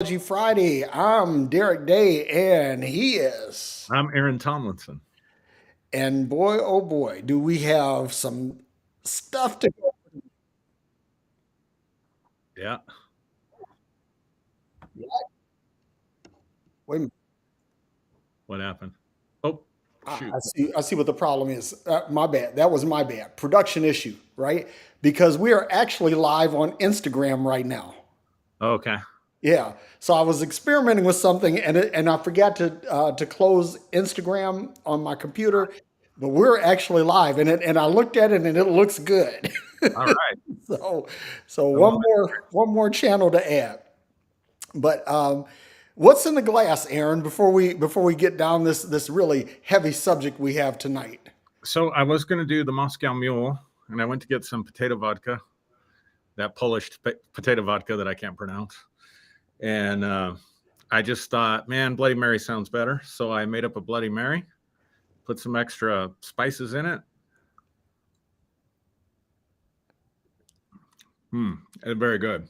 Friday. I'm Derrick Day, and he is. I'm Aaron Tomlinson. And boy, oh boy, do we have some stuff to go. Yeah. Wait a minute. What happened? Oh, shoot. I see what the problem is. My bad. That was my bad. Production issue, right? Because we are actually live on Instagram right now. Okay. Yeah. So I was experimenting with something, and I forgot to close Instagram on my computer, but we're actually live, and I looked at it, and it looks good. All right. So, so I love one more channel to add. But what's in the glass, Aaron? Before we get down this really heavy subject we have tonight. it. So I was going to do the Moscow Mule, and I went to get some potato vodka, that Polish potato vodka that I can't pronounce. And I just thought, man, Bloody Mary sounds better. So I made up a Bloody Mary, put some extra spices in it. Very good.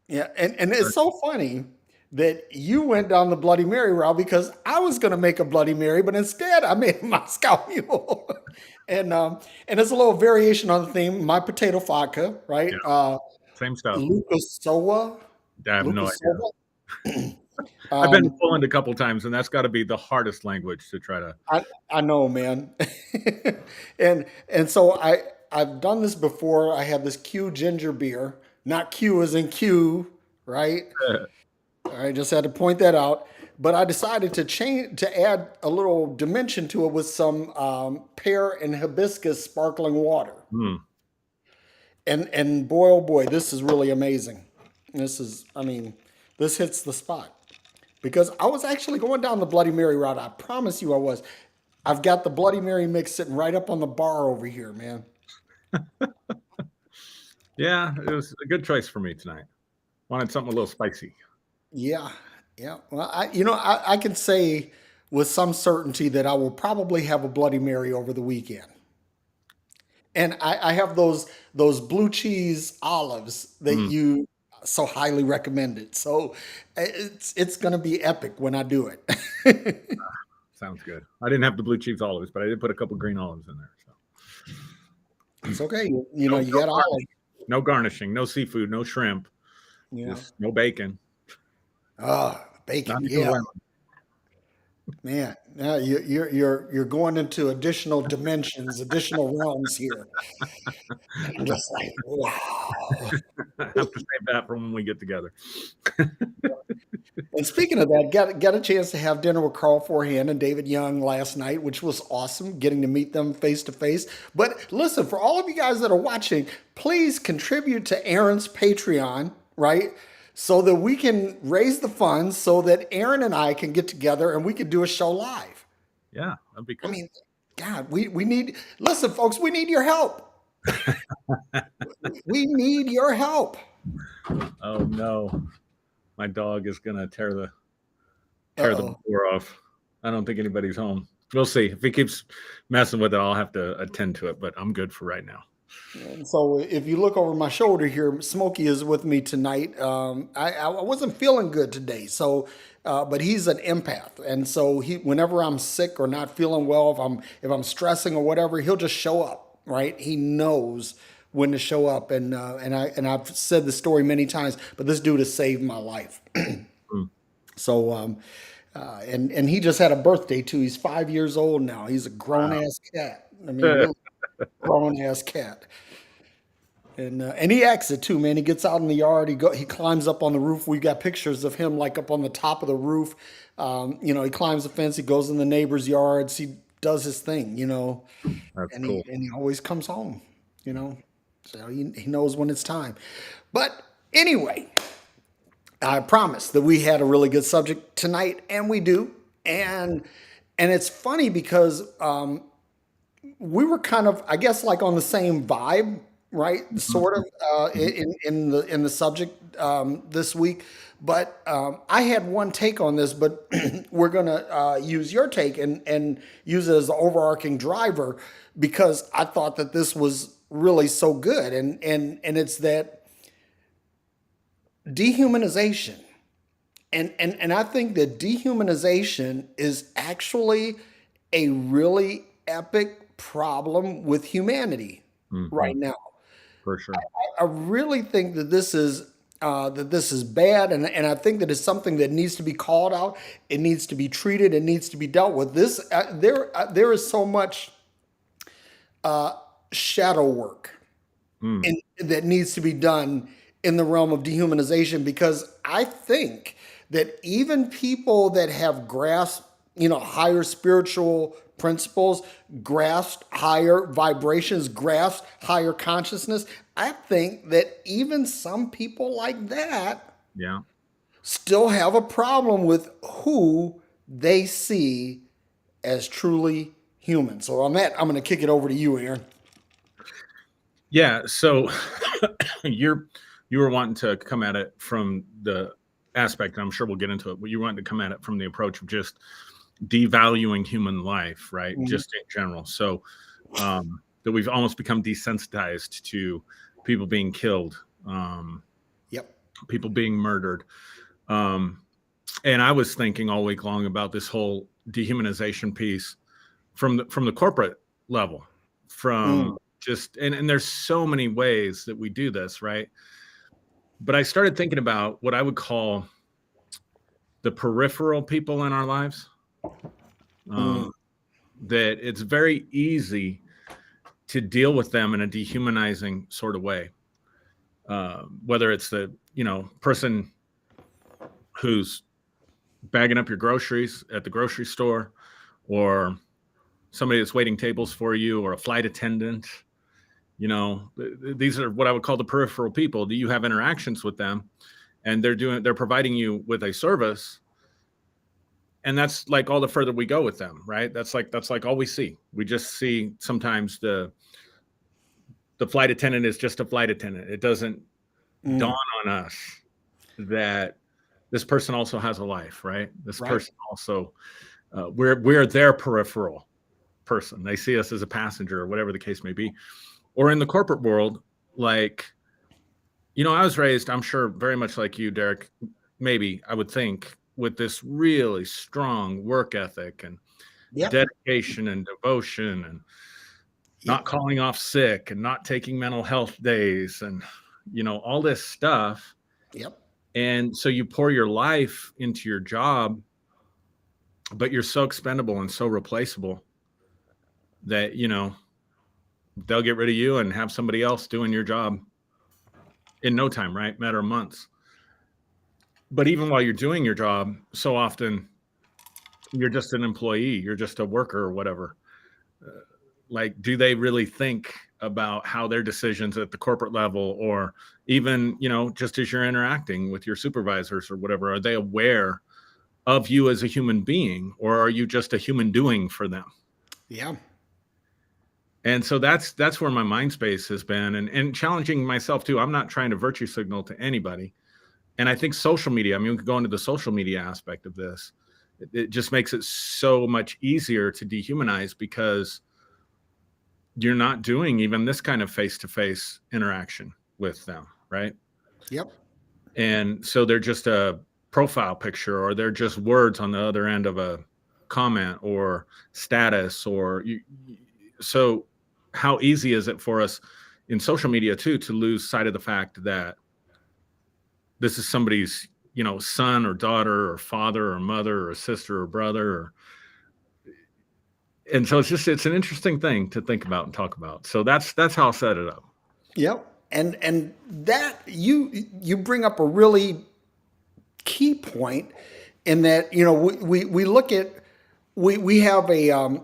Yeah, and it's so funny that you went down the Bloody Mary route because I was going to make a Bloody Mary, but instead I made a Moscow Mule, and it's a little variation on the theme. My potato vodka, right? Yeah. Same stuff. Lucas Soa, I have no Lucas idea. Soa. I've been Um, to Poland a couple times, and that's got to be the hardest language to try to. I know, man. And so I've done this before. I have this Q ginger beer, not Q as in Q, right? I just had to point that out. But I decided to add a little dimension to it with some pear and hibiscus sparkling water. Hmm. And boy, oh boy, this is really amazing. I mean, this hits the spot because I was actually going down the Bloody Mary route. I promise you, I was. I've got the Bloody Mary mix sitting right up on the bar over here, man. Yeah, it was a good choice for me tonight. Wanted something a little spicy. Yeah, yeah. Well, I can say with some certainty that I will probably have a Bloody Mary over the weekend. And I have those blue cheese olives that Mm, you so highly recommended. So it's gonna be epic when I do it. sounds good. I didn't have the blue cheese olives, but I did put a couple green olives in there. So It's okay. You know, no, you got olive. no garnishing, no seafood, no shrimp, Yeah. just no bacon, Ah, not bacon. even Yeah. lemon. Man, now you're going into additional dimensions, additional realms here. And I'm just like, wow. I have to save that for when we get together. And speaking of that, got a chance to have dinner with Carl Forehand and David Young last night, which was awesome, getting to meet them face to face. But listen, for all of you guys that are watching, please contribute to Aaron's Patreon, right? So that we can raise the funds so that Aaron and I can get together and we can do a show live. Yeah, that'd be I cool. mean, God, we need, listen, folks, we need your help. We need your help. Oh no, my dog is gonna tear the Uh-oh. door off. I don't think anybody's home. We'll see. If he keeps messing with it, I'll have to attend to it. But I'm good for right now. And so if you look over my shoulder here, Smokey is with me tonight. I wasn't feeling good today, so but he's an empath, and so whenever I'm sick or not feeling well, if I'm stressing or whatever, he'll just show up. Right? He knows when to show up, and I've said the story many times, but this dude has saved my life. Mm. So and he just had a birthday too. He's 5 years old now. He's a grown Wow. ass cat. I mean, really grown ass cat. And he acts it too, man. He gets out in the yard. He climbs up on the roof. We got pictures of him like up on the top of the roof. He climbs the fence. He goes in the neighbors' yards. He does his thing, That's and he cool. and he always comes home, you know. So he knows when it's time. But anyway, I promised that we had a really good subject tonight, and we do. And it's funny because we were kind of, I guess, like on the same vibe, right? Mhm, Sort of mhm. in the subject this week. But I had one take on this, but we're gonna use your take and use it as the overarching driver because I thought that this was really so good, and it's that dehumanization And I think that dehumanization is actually a really epic problem with humanity Hmm. right now. For sure. I really think that this is bad, and I think that it's something that needs to be called out. It needs to be treated. It needs to be dealt with. There is so much shadow work Mm. that needs to be done in the realm of dehumanization, because I think that even people that have grasped, higher spiritual principles, grasped higher vibrations, grasped higher consciousness, I think that even some people like that Yeah. still have a problem with who they see as truly human. So on that, I'm going to kick it over to you, Aaron. Yeah. So you're you were wanting to come at it from the aspect, and I'm sure we'll get into it, but you wanted to come at it from the approach of just devaluing human life, right? Mhm. Just in general. So that we've almost become desensitized to people being killed, Yep. people being murdered. Um, and I was thinking all week long about this whole dehumanization piece from the corporate level, from Mm. just and there's so many ways that we do this, right? But I started thinking about what I would call the peripheral people in our lives. Mm. Um, that it's very easy to deal with them in a dehumanizing sort of way. Whether it's the person who's bagging up your groceries at the grocery store, or somebody that's waiting tables for you, or a flight attendant. These are what I would call the peripheral people. Do you have interactions with them, and they're providing you with a service, and that's like all the further we go with them, right? That's like all we see. We just see sometimes the flight attendant is just a flight attendant. It doesn't dawn Mm. on us that this person also has a life, right? This Right. person also, we're their peripheral person. They see us as a passenger, or whatever the case may be. Or in the corporate world, like, I was raised, I'm sure, very much like you, Derrick, maybe I would think, with this really strong work ethic and Yep. dedication and devotion, and not Yep. calling off sick and not taking mental health days, and all this stuff. Yep. And so you pour your life into your job, but you're so expendable and so replaceable that they'll get rid of you and have somebody else doing your job in no time, right? Matter of months. But even while you're doing your job, so often you're just an employee, you're just a worker or whatever. Like, do they really think about how their decisions at the corporate level, or even, just as you're interacting with your supervisors or whatever, are they aware of you as a human being, or are you just a human doing for them? Yeah. And so that's where my mind space has been, and challenging myself too. I'm not trying to virtue signal to anybody. And I think social media, I mean, we could go into the social media aspect of this. It just makes it so much easier to dehumanize, because you're not doing even this kind of face-to-face interaction with them, right? Yep. And so they're just a profile picture, or they're just words on the other end of a comment or status, or so how easy is it for us in social media too to lose sight of the fact that this is somebody's son or daughter or father or mother or sister or brother, and so it's an interesting thing to think about and talk about. So that's how I'll set it up. Yep. And that you bring up a really key point, in that we look at, we have a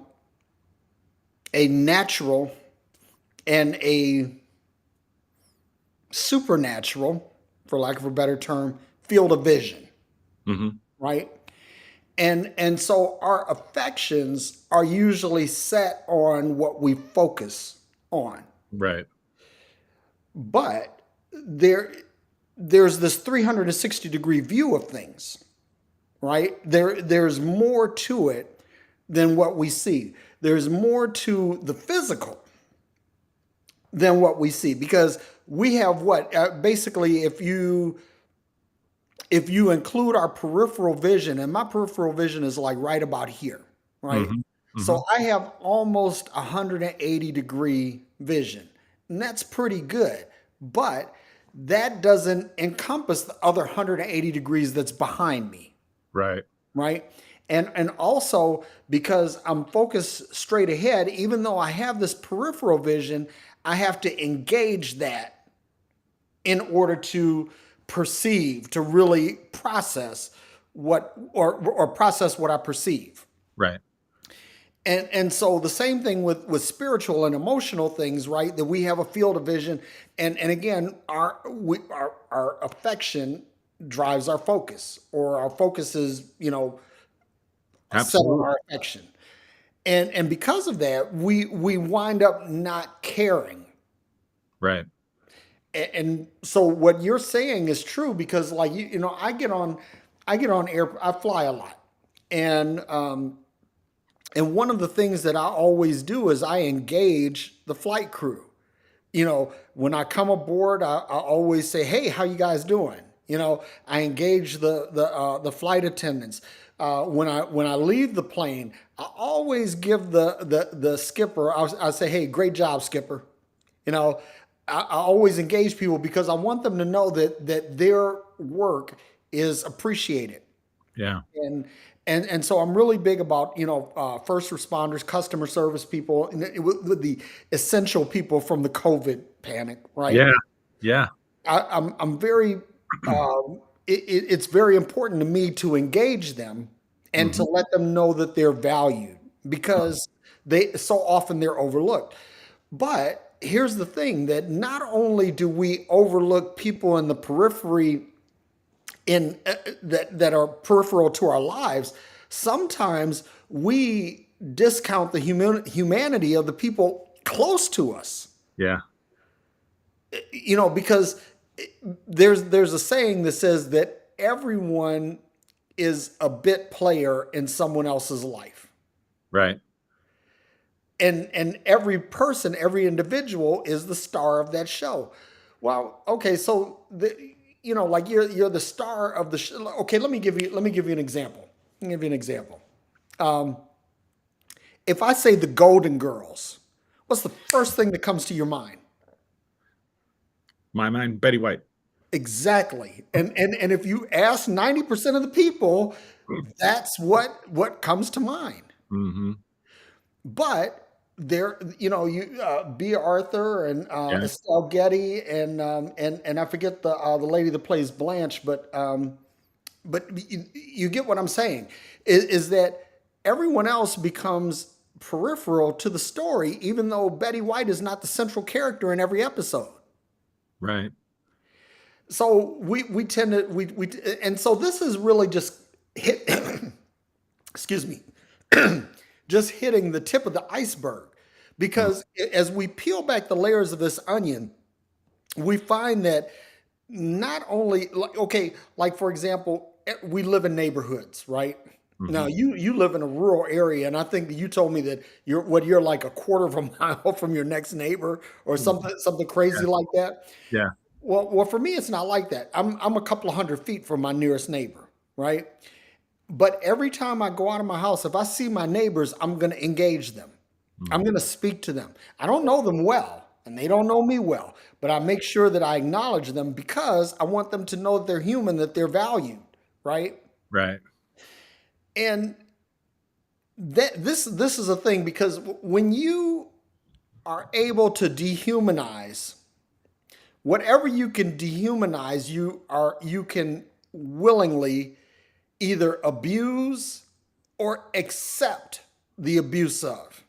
natural and a supernatural, for lack of a better term, field of vision, Hmm. right? And so our affections are usually set on what we focus on. Right. But there's this 360-degree view of things, right? There's more to it than what we see. There's more to the physical than what we see, because we have what, basically, if you if you include our peripheral vision, and my peripheral vision is like right about here, right? Hmm. Hmm. So I have almost 180-degree vision, and that's pretty good. But that doesn't encompass the other 180 degrees that's behind me, Right. right? And also because I'm focused straight ahead, even though I have this peripheral vision, I have to engage that in order to perceive, to really process or process what I perceive. Right. And so the same thing with spiritual and emotional things, right? That we have a field of vision, and again, our affection drives our focus, or our focus is set on Absolutely. our affection, and because of that, we wind up not caring. Right. And so what you're saying is true, because like I get on air, I fly a lot, and one of the things that I always do is I engage the flight crew. When I come aboard, I always say, "Hey, how you guys doing?" I engage the flight attendants. When I leave the plane, I always give the skipper. I say, "Hey, great job, skipper." You know, I always engage people because I want them to know that their work is appreciated. Yeah. And so I'm really big about first responders, customer service people, and with the essential people from the COVID panic, right? Yeah. Yeah. I'm very it's very important to me to engage them and to Hmm. let them know that they're valued, because they're overlooked. But here's the thing, that not only do we overlook people in the periphery, that are peripheral to our lives, sometimes we discount the humanity of the people close to us. Yeah. Because there's a saying that says that everyone is a bit player in someone else's life. Right. And every person, every individual is the star of that show. Well, okay, so like you're the star of the show. Okay, let me give you an example. Let me give you an example. If I say the Golden Girls, what's the first thing that comes to your mind? My mind, Betty White. Exactly. And if you ask 90% of the people, that's what comes to mind. Hmm. But there, B. Arthur and Yeah. Estelle Getty and I forget the lady that plays Blanche, but you get what I'm saying. Is that everyone else becomes peripheral to the story, even though Betty White is not the central character in every episode. Right. So we tend to we and so this is really just hit. Excuse me. Just hitting the tip of the iceberg, Mm. because as we peel back the layers of this onion, we find that not only, like, okay, like for example, we live in neighborhoods, right? Now Hmm. you live in a rural area, and I think that you told me that you're like a quarter of a mile from your next neighbor, or something crazy Yeah. like that. Yeah. Well, for me, it's not like that. I'm a couple of 100 feet from my nearest neighbor, right? But every time I go out of my house, if I see my neighbors, I'm going to engage them. I'm Hmm. going to speak to them. I don't know them well, and they don't know me well, but I make sure that I acknowledge them, because I want them to know that they're human, that they're valued, right? Right. And this is a thing, because when you are able to dehumanize whatever you can dehumanize, you can willingly either abuse or accept the abuse of.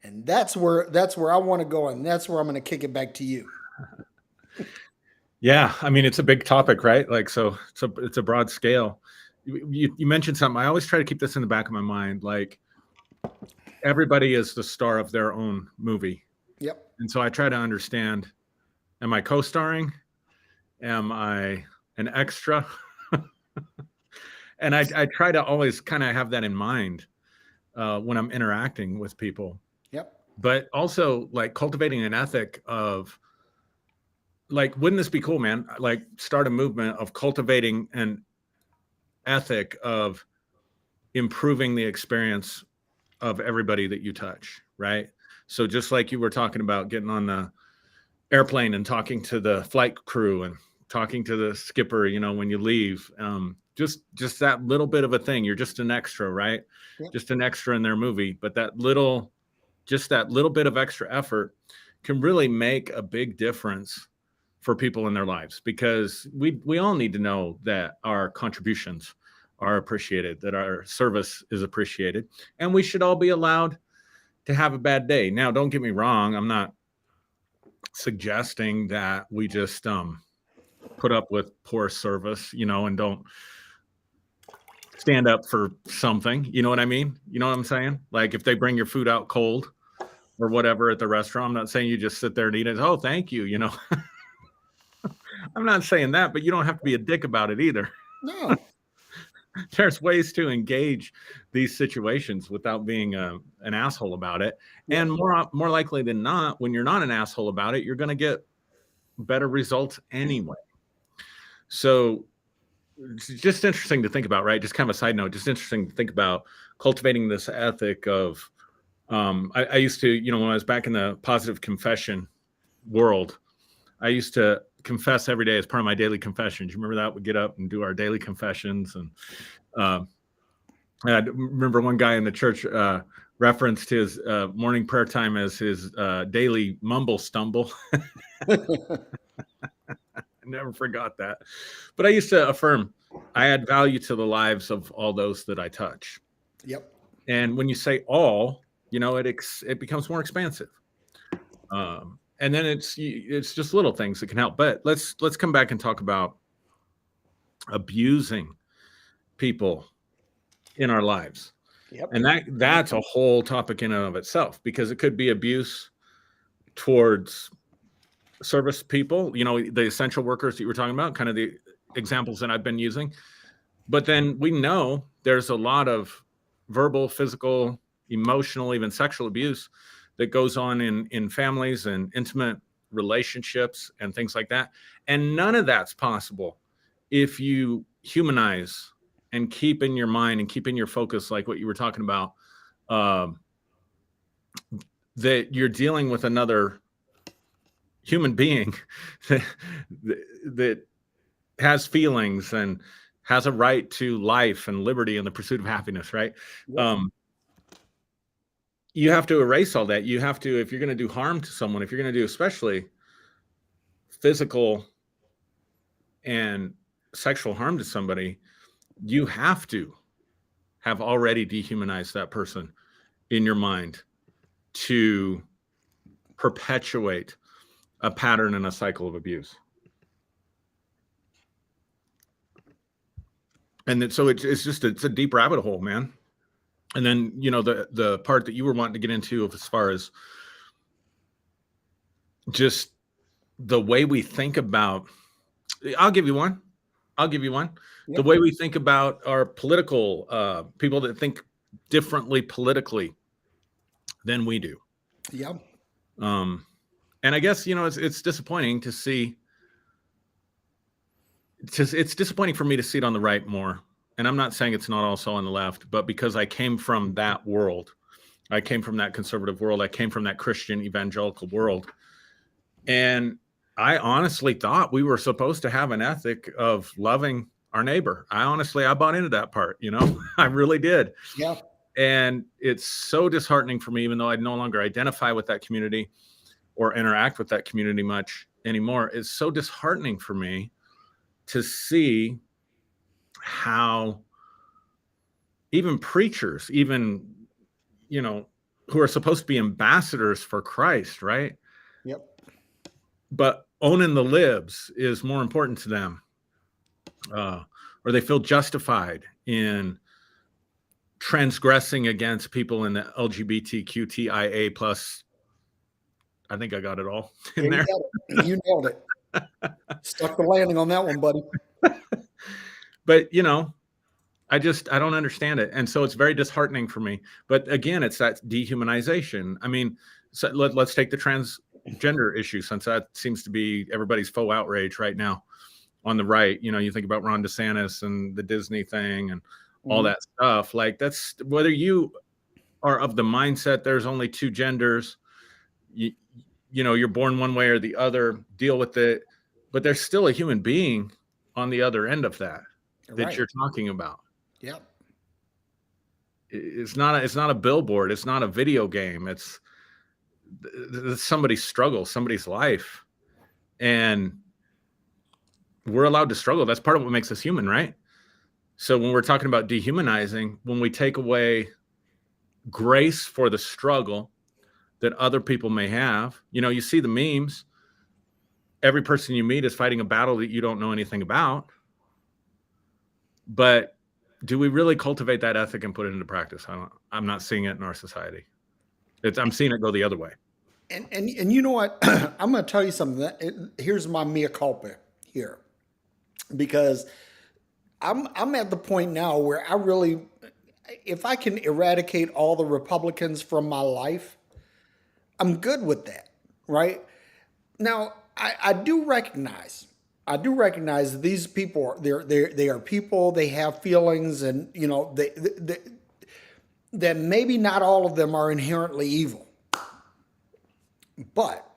And that's where I want to go, and that's where I'm going to kick it back to you. Yeah. I mean, it's a big topic, right? Like, so it's a broad scale. You mentioned something. I always try to keep this in the back of my mind. Like, everybody is the star of their own movie. Yep. And so I try to understand, am I co-starring? Am I an extra? And I try to always kind of have that in mind when I'm interacting with people, Yep. but also like cultivating an ethic of like, wouldn't this be cool, man? Like, start a movement of cultivating an ethic of improving the experience of everybody that you touch, right? So just like you were talking about getting on the airplane and talking to the flight crew and talking to the skipper, you know, when you leave, just that little bit of a thing. You're just an extra, right? Yep. Just an extra in their movie. But just that little bit of extra effort can really make a big difference for people in their lives, because we all need to know that our contributions are appreciated, that our service is appreciated, and we should all be allowed to have a bad day. Now, don't get me wrong, I'm not suggesting that we just put up with poor service, you know, and don't stand up for something. You know what I mean? You know what I'm saying? Like, if they bring your food out cold or whatever at the restaurant, I'm not saying you just sit there and eat it. Oh, thank you. You know, I'm not saying that, but you don't have to be a dick about it either. No. There's ways to engage these situations without being an asshole about it. Yeah. And more likely than not, when you're not an asshole about it, you're going to get better results anyway. So it's just interesting to think about, right? Just kind of a side note, just interesting to think about cultivating this ethic of, I used to, you know, when I was back in the positive confession world, I used to confess every day as part of my daily confessions. You remember that? We'd get up and do our daily confessions. And I remember one guy in the church referenced his morning prayer time as his daily mumble stumble. I never forgot that. But I used to affirm I add value to the lives of all those that I touch. Yep. And when you say all, you know, it becomes more expansive. And then it's just little things that can help. But let's come back and talk about abusing people in our lives. Yep. And that's a whole topic in and of itself, because it could be abuse towards service people, you know, the essential workers that you were talking about, kind of the examples that I've been using. But then we know there's a lot of verbal, physical, emotional, even sexual abuse that goes on in families and intimate relationships and things like that. And none of that's possible if you humanize and keep in your mind and keep in your focus, like what you were talking about, that you're dealing with another human being that has feelings and has a right to life and liberty and the pursuit of happiness, right? Yep. You have to erase all that. You have to, if you're going to do harm to someone, if you're going to do especially physical and sexual harm to somebody, you have to have already dehumanized that person in your mind to perpetuate a pattern and a cycle of abuse. And then, so it's a deep rabbit hole, man. And then, you know, the part that you were wanting to get into as far as just the way we think about, I'll give you one. Yep. The way we think about our political people that think differently politically than we do. Yeah. And I guess, you know, it's disappointing to see. It's disappointing for me to see it on the right more. And I'm not saying it's not also on the left, but because I came from that world, I came from that conservative world, I came from that Christian evangelical world. And I honestly thought we were supposed to have an ethic of loving our neighbor. I bought into that part, you know, I really did. Yeah. And it's so disheartening for me, even though I no longer identify with that community or interact with that community much anymore. It's so disheartening for me to see how even preachers, even, you know, who are supposed to be ambassadors for Christ, right? Yep. But owning the libs is more important to them. Or they feel justified in transgressing against people in the LGBTQTIA plus. I think I got it all in there. You nailed it. Stuck the landing on that one, buddy. But, you know, I don't understand it. And so it's very disheartening for me. But again, it's that dehumanization. I mean, so let's take the gender issue, since that seems to be everybody's faux outrage right now on the right. You think about Ron DeSantis and the Disney thing and all Mhm. that stuff. Like, that's whether you are of the mindset there's only two genders, you, you're born one way or the other, deal with it. But there's still a human being on the other end of that Right. you're talking about. Yep. It's not a billboard. It's not a video game. It's somebody's struggle, somebody's life. And we're allowed to struggle. That's part of what makes us human, right? So when we're talking about dehumanizing, when we take away grace for the struggle that other people may have, you see the memes. Every person you meet is fighting a battle that you don't know anything about. But do we really cultivate that ethic and put it into practice? I'm not seeing it in our society. I'm seeing it go the other way. And you know what? I'm going to tell you something. Here's my mea culpa here, because I'm at the point now where I really, if I can eradicate all the Republicans from my life, I'm good with that, right? Now, I do recognize that these people they are people. They have feelings, and that maybe not all of them are inherently evil, but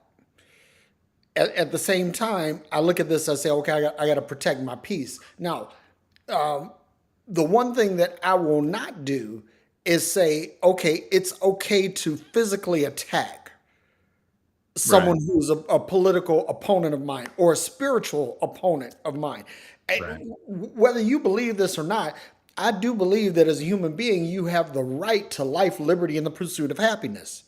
at the same time, I look at this. I say, okay, I got to protect my peace. Now, the one thing that I will not do is say, okay, it's okay to physically attack Right. someone who's a political opponent of mine or a spiritual opponent of mine. Right. Whether you believe this or not, I do believe that as a human being, you have the right to life, liberty, and the pursuit of happiness.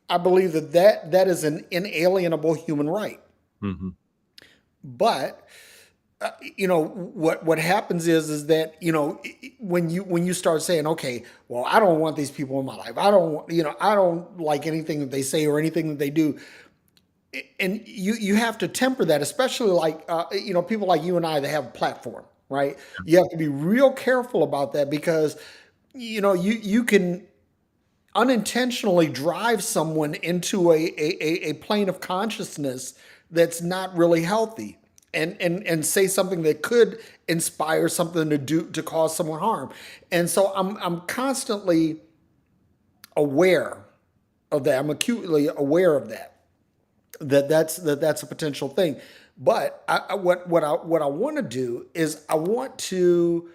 I believe that is an inalienable human right. Mm-hmm. But what happens is that when you start saying, okay, well, I don't want these people in my life. I don't like anything that they say or anything that they do. And you have to temper that, especially like people like you and I that have a platform, right? You have to be real careful about that, because you can unintentionally drive someone into a plane of consciousness that's not really healthy, and say something that could inspire something to cause someone harm. And so I'm constantly aware of that. I'm acutely aware of that's a potential thing. But what I want to do is I want to,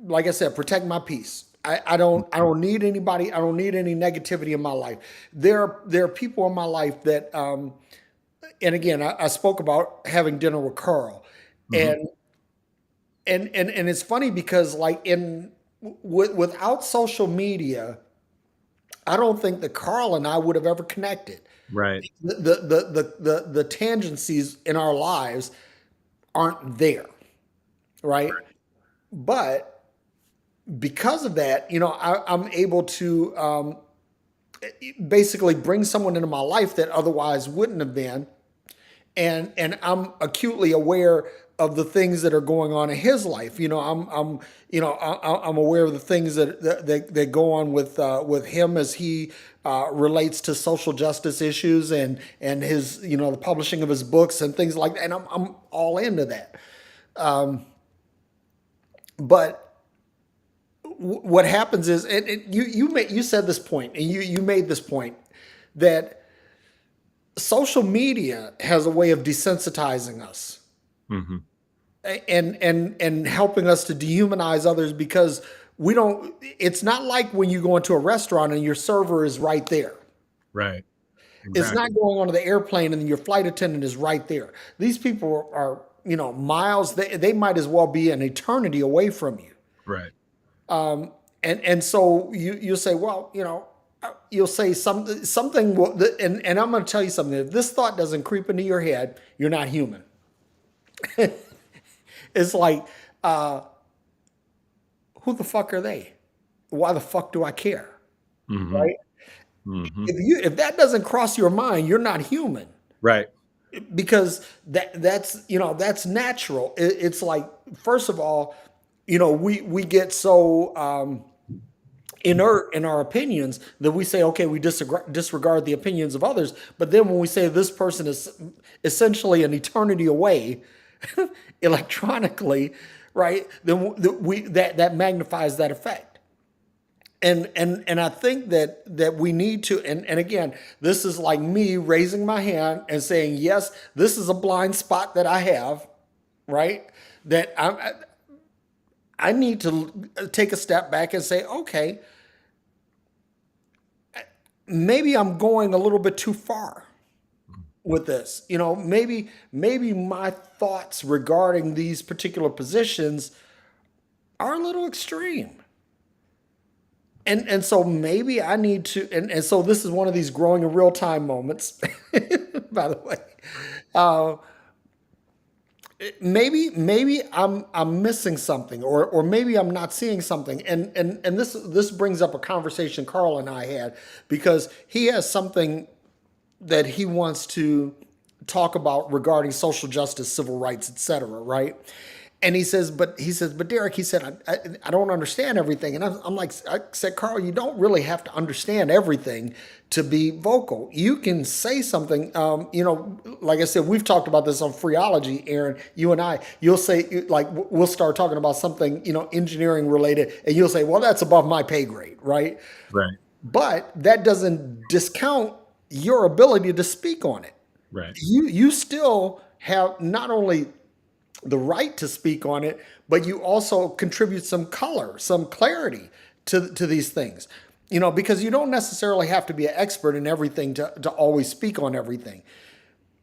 like I said, protect my peace. I don't need anybody. I don't need any negativity in my life. There are people in my life that, and again, I spoke about having dinner with Carl, Mm-hmm. and and it's funny because like without social media, I don't think that Carl and I would have ever connected. Right. The tangencies in our lives aren't there, right? But because of that, I'm able to basically bring someone into my life that otherwise wouldn't have been, and I'm acutely aware of the things that are going on in his life. I'm aware of the things that go on with him as he relates to social justice issues, and his the publishing of his books and things like that. And I'm all into that. But what happens is, you said this point, and you made this point, that social media has a way of desensitizing us, Mm-hmm. and helping us to dehumanize others, because we don't it's not like when you go into a restaurant and your server is right there. Right. It's Exactly. not going onto the airplane and your flight attendant is right there. These people are miles. They might as well be an eternity away from you. Right. And so you'll say, well, you'll say something, and I'm going to tell you something. If this thought doesn't creep into your head, you're not human. It's like, who the fuck are they? Why the fuck do I care? Mm-hmm. Right? Mm-hmm. If that doesn't cross your mind, you're not human, Right. because that's natural. It's like, first of all, we get so inert in our opinions, that we say, okay, we disregard the opinions of others. But then when we say this person is essentially an eternity away electronically, right? Then that magnifies that effect. And I think that we need to, and again, this is like me raising my hand and saying, yes, this is a blind spot that I have, right? That I need to take a step back and say, okay, maybe I'm going a little bit too far with this. Maybe my thoughts regarding these particular positions are a little extreme. And so maybe I need to, and so this is one of these growing in real time moments, by the way. Uh, maybe I'm missing something, or maybe I'm not seeing something. And this brings up a conversation Carl and I had, because he has something that he wants to talk about regarding social justice, civil rights, etc. Right? And but Derrick, he said, I don't understand everything. And I'm like, I said, Carl, you don't really have to understand everything to be vocal. You can say something, like I said, we've talked about this on Phreology, Aaron, you and I. You'll say, like, we'll start talking about something, engineering related, and you'll say, well, that's above my pay grade, right? Right. But that doesn't discount your ability to speak on it. Right. You still have not only the right to speak on it, but you also contribute some color, some clarity to these things. Because you don't necessarily have to be an expert in everything to always speak on everything.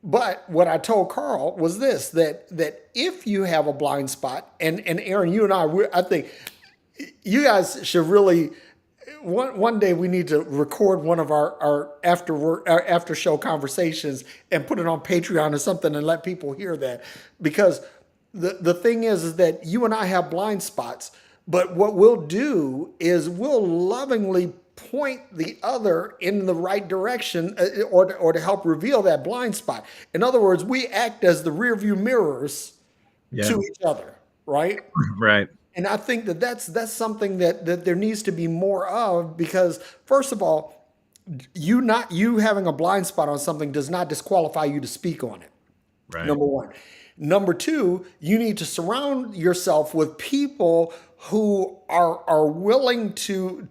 But what I told Carl was this, that if you have a blind spot, and Aaron, you and I think you guys should really, one day we need to record one of our after show conversations and put it on Patreon or something and let people hear that. Because the thing is that you and I have blind spots, but what we'll do is we'll lovingly point the other in the right direction, or to help reveal that blind spot. In other words, we act as the rear view mirrors to each other, right? Right. And I think that's something that there needs to be more of, because first of all, you having a blind spot on something does not disqualify you to speak on it. Right. Number one. Number two, you need to surround yourself with people who are willing to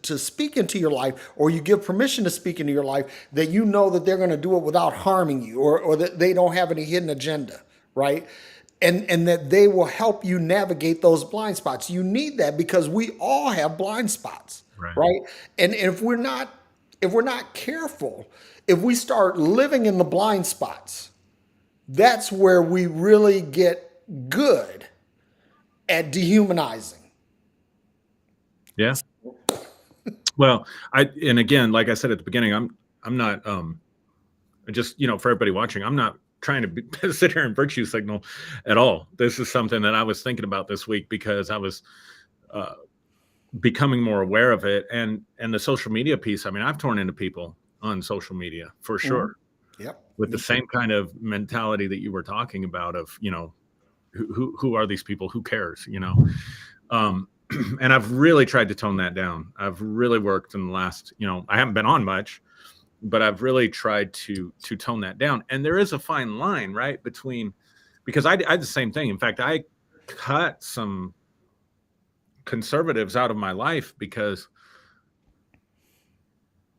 speak into your life, or you give permission to speak into your life, that you know that they're going to do it without harming you, or that they don't have any hidden agenda, right? And that they will help you navigate those blind spots. You need that, because we all have blind spots, right? And if we're not careful, if we start living in the blind spots, that's where we really get good at dehumanizing. Yeah. Well, and again, like I said at the beginning, I'm not just, for everybody watching, I'm not trying to sit here and virtue signal at all. This is something that I was thinking about this week, because I was becoming more aware of it, and the social media piece. I mean, I've torn into people on social media for sure. Yep. With the same kind of mentality that you were talking about of, who are these people? Who cares? And I've really tried to tone that down. I've really worked in the last, I haven't been on much, but I've really tried to tone that down. And there is a fine line, right, between, because I did the same thing. In fact, I cut some conservatives out of my life because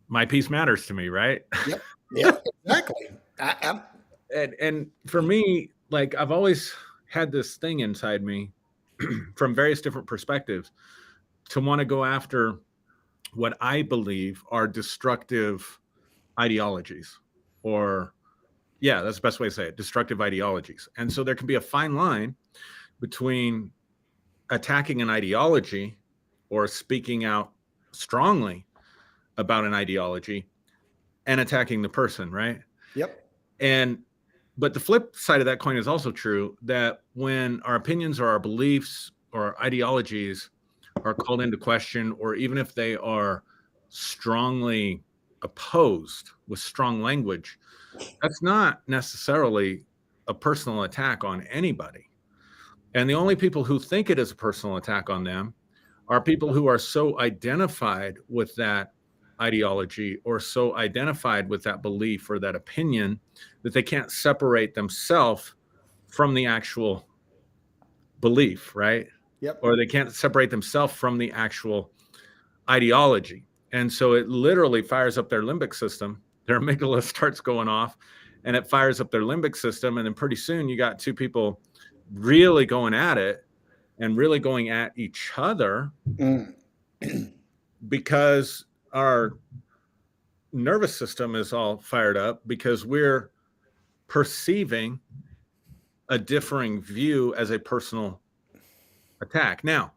my peace matters to me, right? Yep. Yeah, exactly. And for me, like, I've always had this thing inside me from various different perspectives to want to go after what I believe are destructive ideologies, or that's the best way to say it, destructive ideologies. And so there can be a fine line between attacking an ideology or speaking out strongly about an ideology and attacking the person, right? Yep. But the flip side of that coin is also true, that when our opinions or our beliefs or our ideologies are called into question, or even if they are strongly opposed with strong language, that's not necessarily a personal attack on anybody. And the only people who think it is a personal attack on them are people who are so identified with that ideology or so identified with that belief or that opinion that they can't separate themselves from the actual belief, right? Yep. Or they can't separate themselves from the actual ideology. And so it literally fires up their limbic system. Their amygdala starts going off and it fires up their limbic system. And then pretty soon you got two people really going at it and really going at each other Mm. because our nervous system is all fired up because we're perceiving a differing view as a personal attack. Now,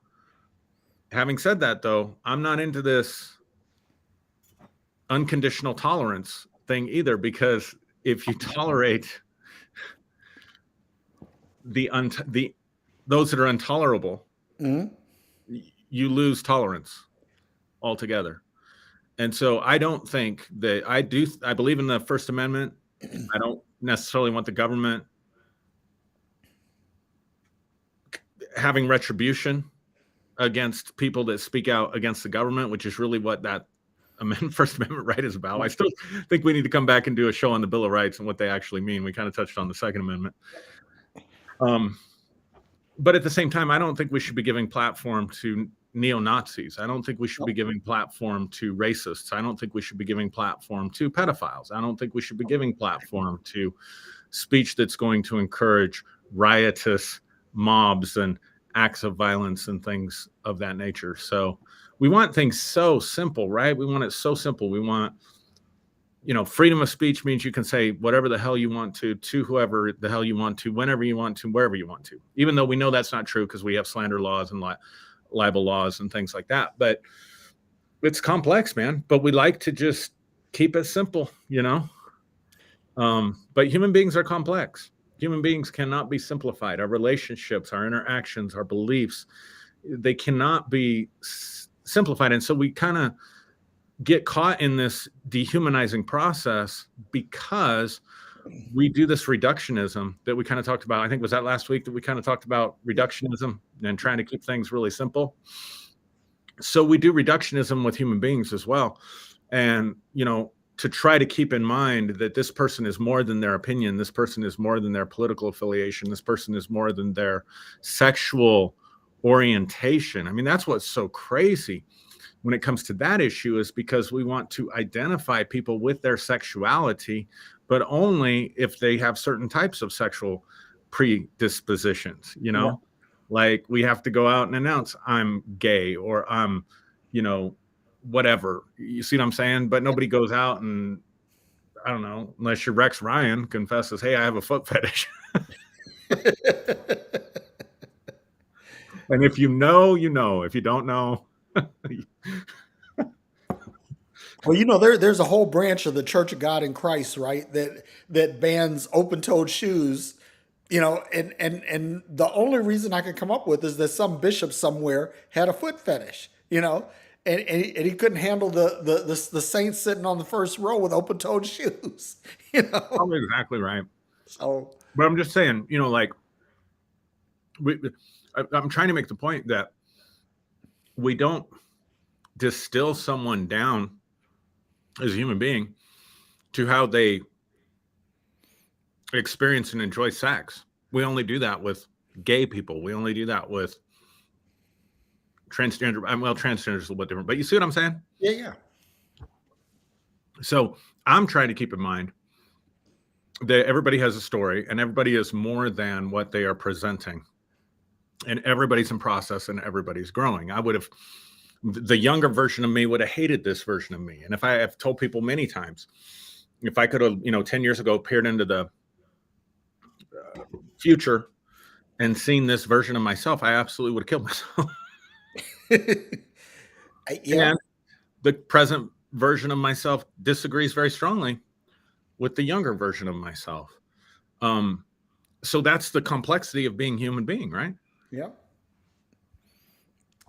having said that, though, I'm not into this unconditional tolerance thing either, because if you tolerate the those that are intolerable, Mm. you lose tolerance altogether. And so I don't think that I believe in the First Amendment. I don't necessarily want the government having retribution against people that speak out against the government, which is really what that First Amendment right is about. I still think we need to come back and do a show on the Bill of Rights and what they actually mean. We kind of touched on the Second Amendment. But at the same time, I don't think we should be giving platform to neo-Nazis. I don't think we should be giving platform to racists. I don't think we should be giving platform to pedophiles. I don't think we should be giving platform to speech that's going to encourage riotous mobs and acts of violence and things of that nature. So we want things so simple, right? We want it so simple. We want, freedom of speech means you can say whatever the hell you want to whoever the hell you want to, whenever you want to, wherever you want to, even though we know that's not true because we have slander laws and libel laws and things like that. But it's complex, man. But we like to just keep it simple, But human beings are complex. Human beings cannot be simplified. Our relationships, our interactions, our beliefs, they cannot be simplified. And so we kind of get caught in this dehumanizing process because we do this reductionism that we kind of talked about. I think was that last week that we kind of talked about reductionism and trying to keep things really simple. So we do reductionism with human beings as well. And, to try to keep in mind that this person is more than their opinion, this person is more than their political affiliation, this person is more than their sexual orientation. I mean, that's what's so crazy when it comes to that issue, is because we want to identify people with their sexuality, but only if they have certain types of sexual predispositions, Yeah. Like we have to go out and announce I'm gay or I'm, whatever. You see what I'm saying? But nobody goes out and, I don't know, unless you're Rex Ryan, confesses, hey, I have a foot fetish. And if you know, you know. If you don't know. Well, there's a whole branch of the Church of God in Christ, right? That bans open-toed shoes, and the only reason I could come up with is that some bishop somewhere had a foot fetish, and he couldn't handle the saints sitting on the first row with open-toed shoes, Probably exactly right. So But I'm just saying, like I'm trying to make the point that we don't distill someone down as a human being to how they experience and enjoy sex. We only do that with gay people. We only do that with transgender. Well, transgender is a little bit different, but you see what I'm saying? yeah. So I'm trying to keep in mind that everybody has a story and everybody is more than what they are presenting. And everybody's in process and everybody's growing. The younger version of me would have hated this version of me. And if I have told people many times, if I could have, 10 years ago peered into the future and seen this version of myself, I absolutely would have killed myself. Yeah. And the present version of myself disagrees very strongly with the younger version of myself. So that's the complexity of being human being, right? Yeah.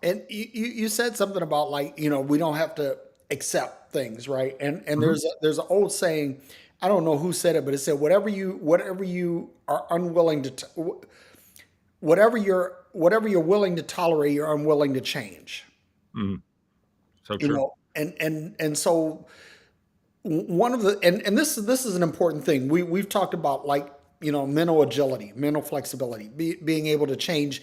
And you said something about, like, we don't have to accept things, right? And Mhm. there's an old saying, I don't know who said it, but it said whatever you are unwilling to whatever you're whatever you're willing to tolerate, you're unwilling to change. Mm. So You true. know, and so one of the and this is an important thing. We've talked about, like, mental agility, mental flexibility, being able to change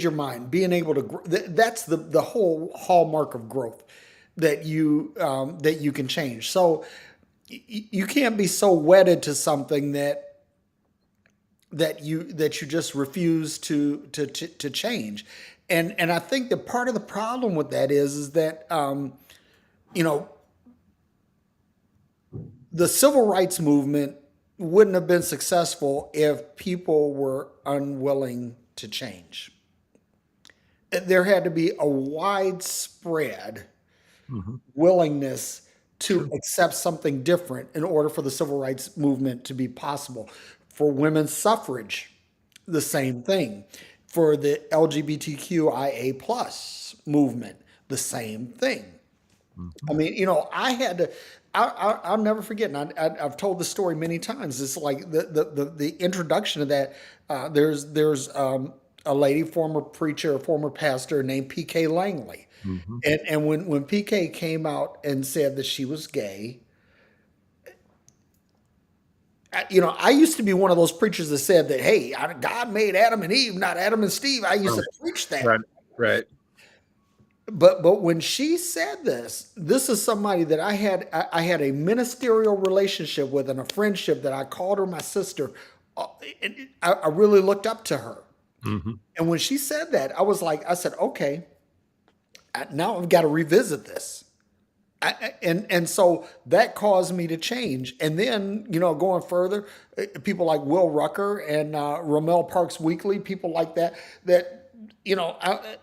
your mind, being able to that's the whole hallmark of growth, that you can change. So you can't be so wedded to something that you just refuse to change. And I think that part of the problem with that is that you know the civil rights movement wouldn't have been successful if people were unwilling to change. There had to be a widespread Hmm. willingness to True. accept something different in order for the civil rights movement to be possible. For women's suffrage, the same thing. For the LGBTQIA plus movement, the same thing. Hmm. I mean, I had to. I'll never forget, and I've told the story many times. It's like the introduction of that. There's a lady, former preacher, former pastor named P.K. Langley, Hmm. and when PK came out and said that she was gay, I used to be one of those preachers that said that, hey, God made Adam and Eve, not Adam and Steve. I used Right. to preach that. Right. Right. But when she said this is somebody that I had a ministerial relationship with, and a friendship, that I called her my sister. And I really looked up to her. Hmm. And when she said that, I said, okay, now I've got to revisit this. And so that caused me to change. And then, going further, people like Will Rucker and Ramel Parks Weekly, people like that,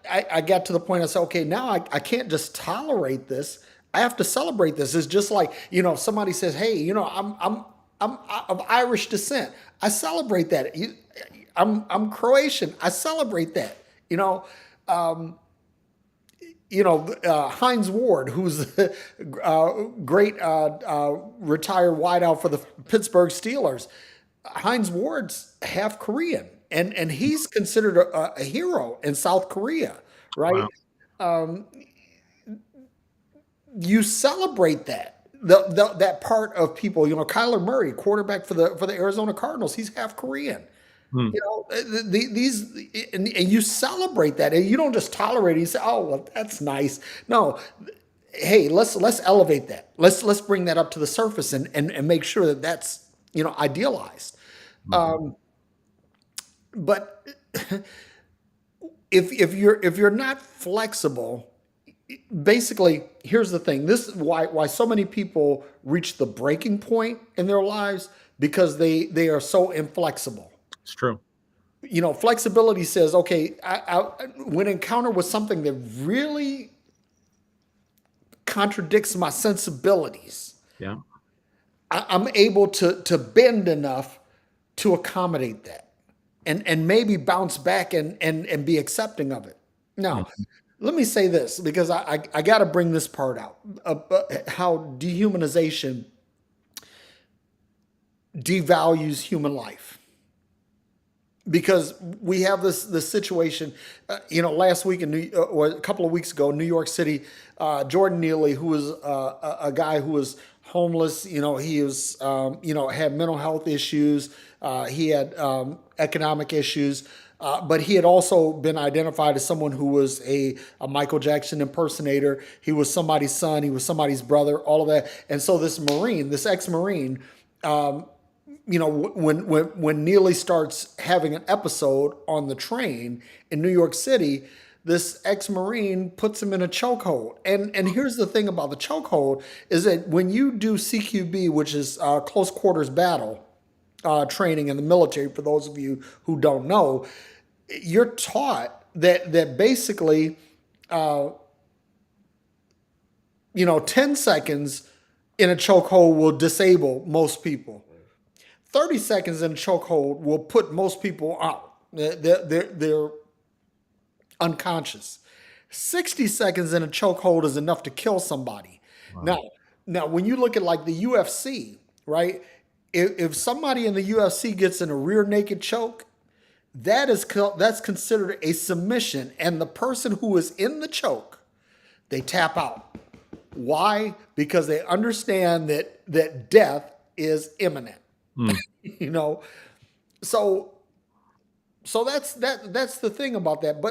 I got to the point. I said, okay, now I can't just tolerate this. I have to celebrate this. It's just like, somebody says, hey, I'm of Irish descent. I celebrate that. I'm Croatian. I celebrate that. Heinz Ward, who's the great retired wideout for the Pittsburgh Steelers. Heinz Ward's half Korean, and he's considered a hero in South Korea, right? Wow. You celebrate that part of people. Kyler Murray, quarterback for the Arizona Cardinals, he's half Korean. Hmm. These and you celebrate that, and you don't just tolerate it. You say, "Oh, well, that's nice." No, hey, let's elevate that. Let's bring that up to the surface, and make sure that that's idealized. Hmm. But if you're not flexible, basically, here's the thing. This is why so many people reach the breaking point in their lives, because they are so inflexible. It's true. Flexibility says, okay, when encountered with something that really contradicts my sensibilities, Yeah. I'm able to bend enough to accommodate that, and maybe bounce back and be accepting of it. Now, Mhm. let me say this, because I got to bring this part out, how dehumanization devalues human life. Because we have this situation, last week or a couple of weeks ago in New York City, Jordan Neely, who was a guy who was homeless. He was had mental health issues. He had economic issues. But he had also been identified as someone who was a Michael Jackson impersonator. He was somebody's son. He was somebody's brother. All of that. And so this ex-Marine, when Neely starts having an episode on the train in New York City, this ex-Marine puts him in a chokehold. And here's the thing about the chokehold, is that when you do CQB, which is close quarters battle training in the military, for those of you who don't know, you're taught that basically, 10 seconds in a chokehold will disable most people. 30 seconds in a chokehold will put most people out. They're unconscious. 60 seconds in a chokehold is enough to kill somebody. Now, Wow. now when you look at like the UFC, right? If somebody in the UFC gets in a rear naked choke, that's considered a submission, and the person who is in the choke, they tap out. Why? Because they understand that death is imminent. Mm. You know, so that's the thing about that.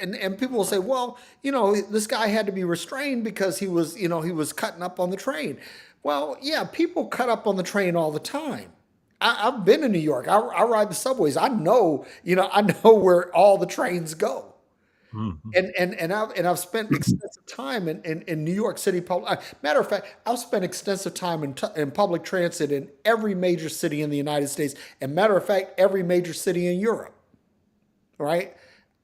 And people will say, well, this guy had to be restrained because he was cutting up on the train. Well, yeah, people cut up on the train all the time. I've been in New York. I ride the subways. I know, I know where all the trains go. Mhm. And I've spent extensive time in New York City. Matter of fact, I've spent extensive time in public transit in every major city in the United States, and matter of fact, every major city in Europe. Right?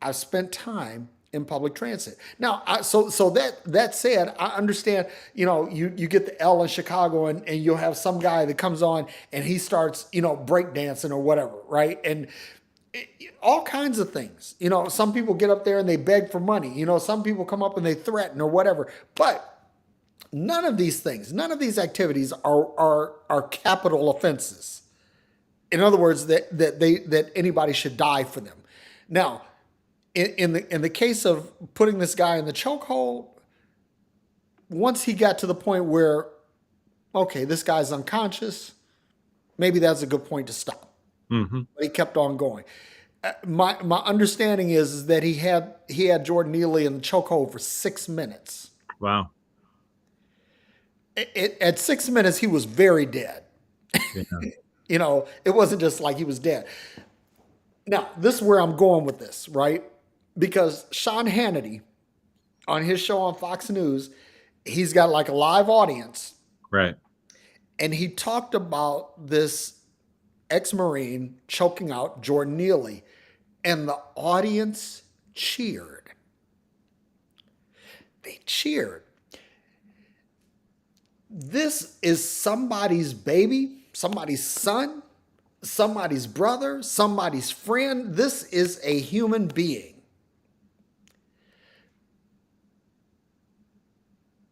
I've spent time in public transit. Now, so that said, I understand. You get the L in Chicago, and you'll have some guy that comes on and he starts breakdancing or whatever, right? And all kinds of things. Some people get up there and they beg for money. Some people come up and they threaten or whatever. But none of these things, none of these activities are capital offenses. In other words, that anybody should die for them. Now, in the case of putting this guy in the chokehold, once he got to the point where, okay, this guy's unconscious, maybe that's a good point to stop. Mhm. But he kept on going. My understanding is that he had Jordan Neely in the chokehold for 6 minutes. Wow. At 6 minutes, he was very dead. Yeah. It wasn't just like he was dead. Now, this is where I'm going with this, right? Because Sean Hannity, on his show on Fox News, he's got like a live audience, Right. and he talked about this ex-Marine choking out Jordan Neely, and the audience cheered. They cheered. This is somebody's baby, somebody's son, somebody's brother, somebody's friend. This is a human being.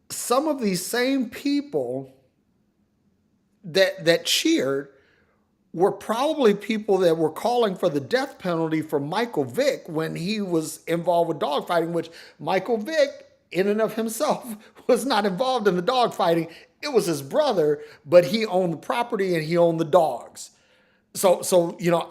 Some of these same people that cheered were probably people that were calling for the death penalty for Michael Vick when he was involved with dogfighting, which Michael Vick, in and of himself, was not involved in the dogfighting. It was his brother, but he owned the property and he owned the dogs. So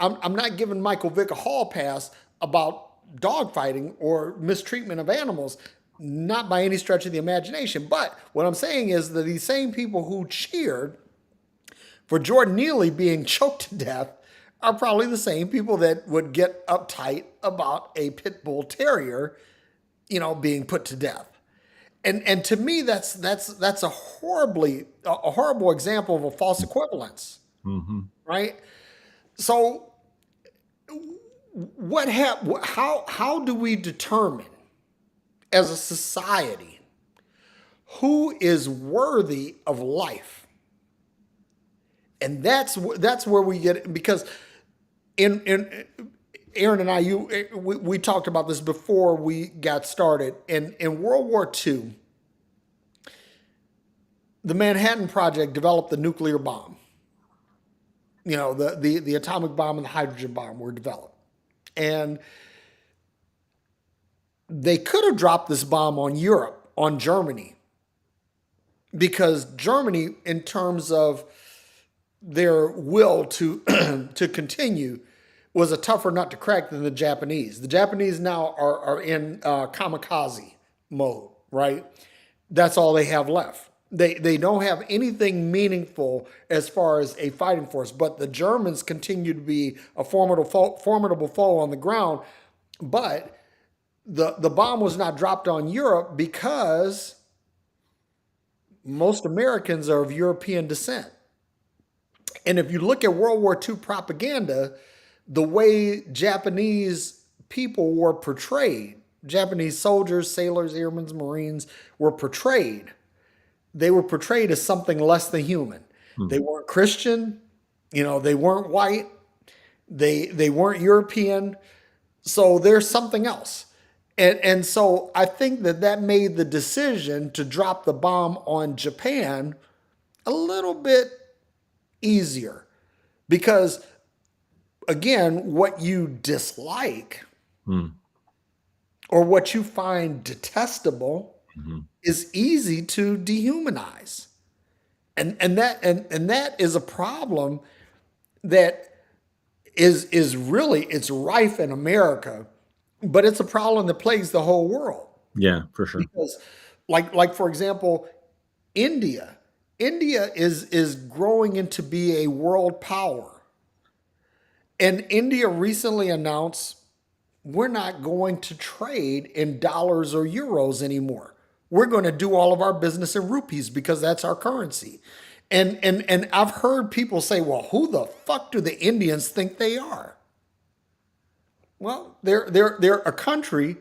I'm not giving Michael Vick a hall pass about dogfighting or mistreatment of animals, not by any stretch of the imagination. But what I'm saying is that these same people who cheered for Jordan Neely being choked to death are probably the same people that would get uptight about a pit bull terrier, being put to death. And to me, that's a horrible example of a false equivalence, Mhm. right? So how do we determine as a society who is worthy of life? And that's where we get it, because in Aaron and I, we talked about this before we got started. In World War II, the Manhattan Project developed the nuclear bomb. The atomic bomb and the hydrogen bomb were developed. And they could have dropped this bomb on Europe, on Germany, because Germany, in terms of their will to to continue, was a tougher nut to crack than the Japanese. The Japanese now are in kamikaze mode, right? That's all they have left. They don't have anything meaningful as far as a fighting force, but the Germans continue to be a formidable foe on the ground. But the bomb was not dropped on Europe because most Americans are of European descent. And if you look at World War II propaganda, the way Japanese people were portrayed, Japanese soldiers, sailors, airmen, Marines were portrayed. They were portrayed as something less than human. They weren't Christian, they weren't white, they weren't European. So there's something else. And so I think that made the decision to drop the bomb on Japan a little bit easier, because again, what you dislike Mm. or what you find detestable Mhm. is easy to dehumanize. And that is a problem that is really, it's rife in America, but it's a problem that plagues the whole world. Yeah, for sure. Because like for example, India. India is growing into be a world power. And India recently announced we're not going to trade in dollars or euros anymore. We're going to do all of our business in rupees because that's our currency. And I've heard people say, "Well, who the fuck do the Indians think they are?" Well, they're a country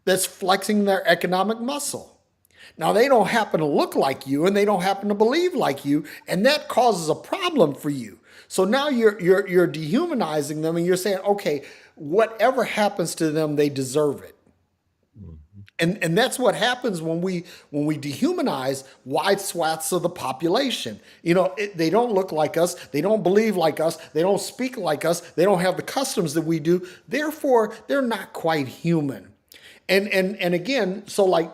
that's flexing their economic muscle. Now they don't happen to look like you and they don't happen to believe like you, and that causes a problem for you. So now you're dehumanizing them and you're saying, okay, whatever happens to them, they deserve it. Mhm. And that's what happens when we dehumanize wide swaths of the population. They don't look like us, they don't believe like us, they don't speak like us, they don't have the customs that we do. Therefore, they're not quite human. And again, so like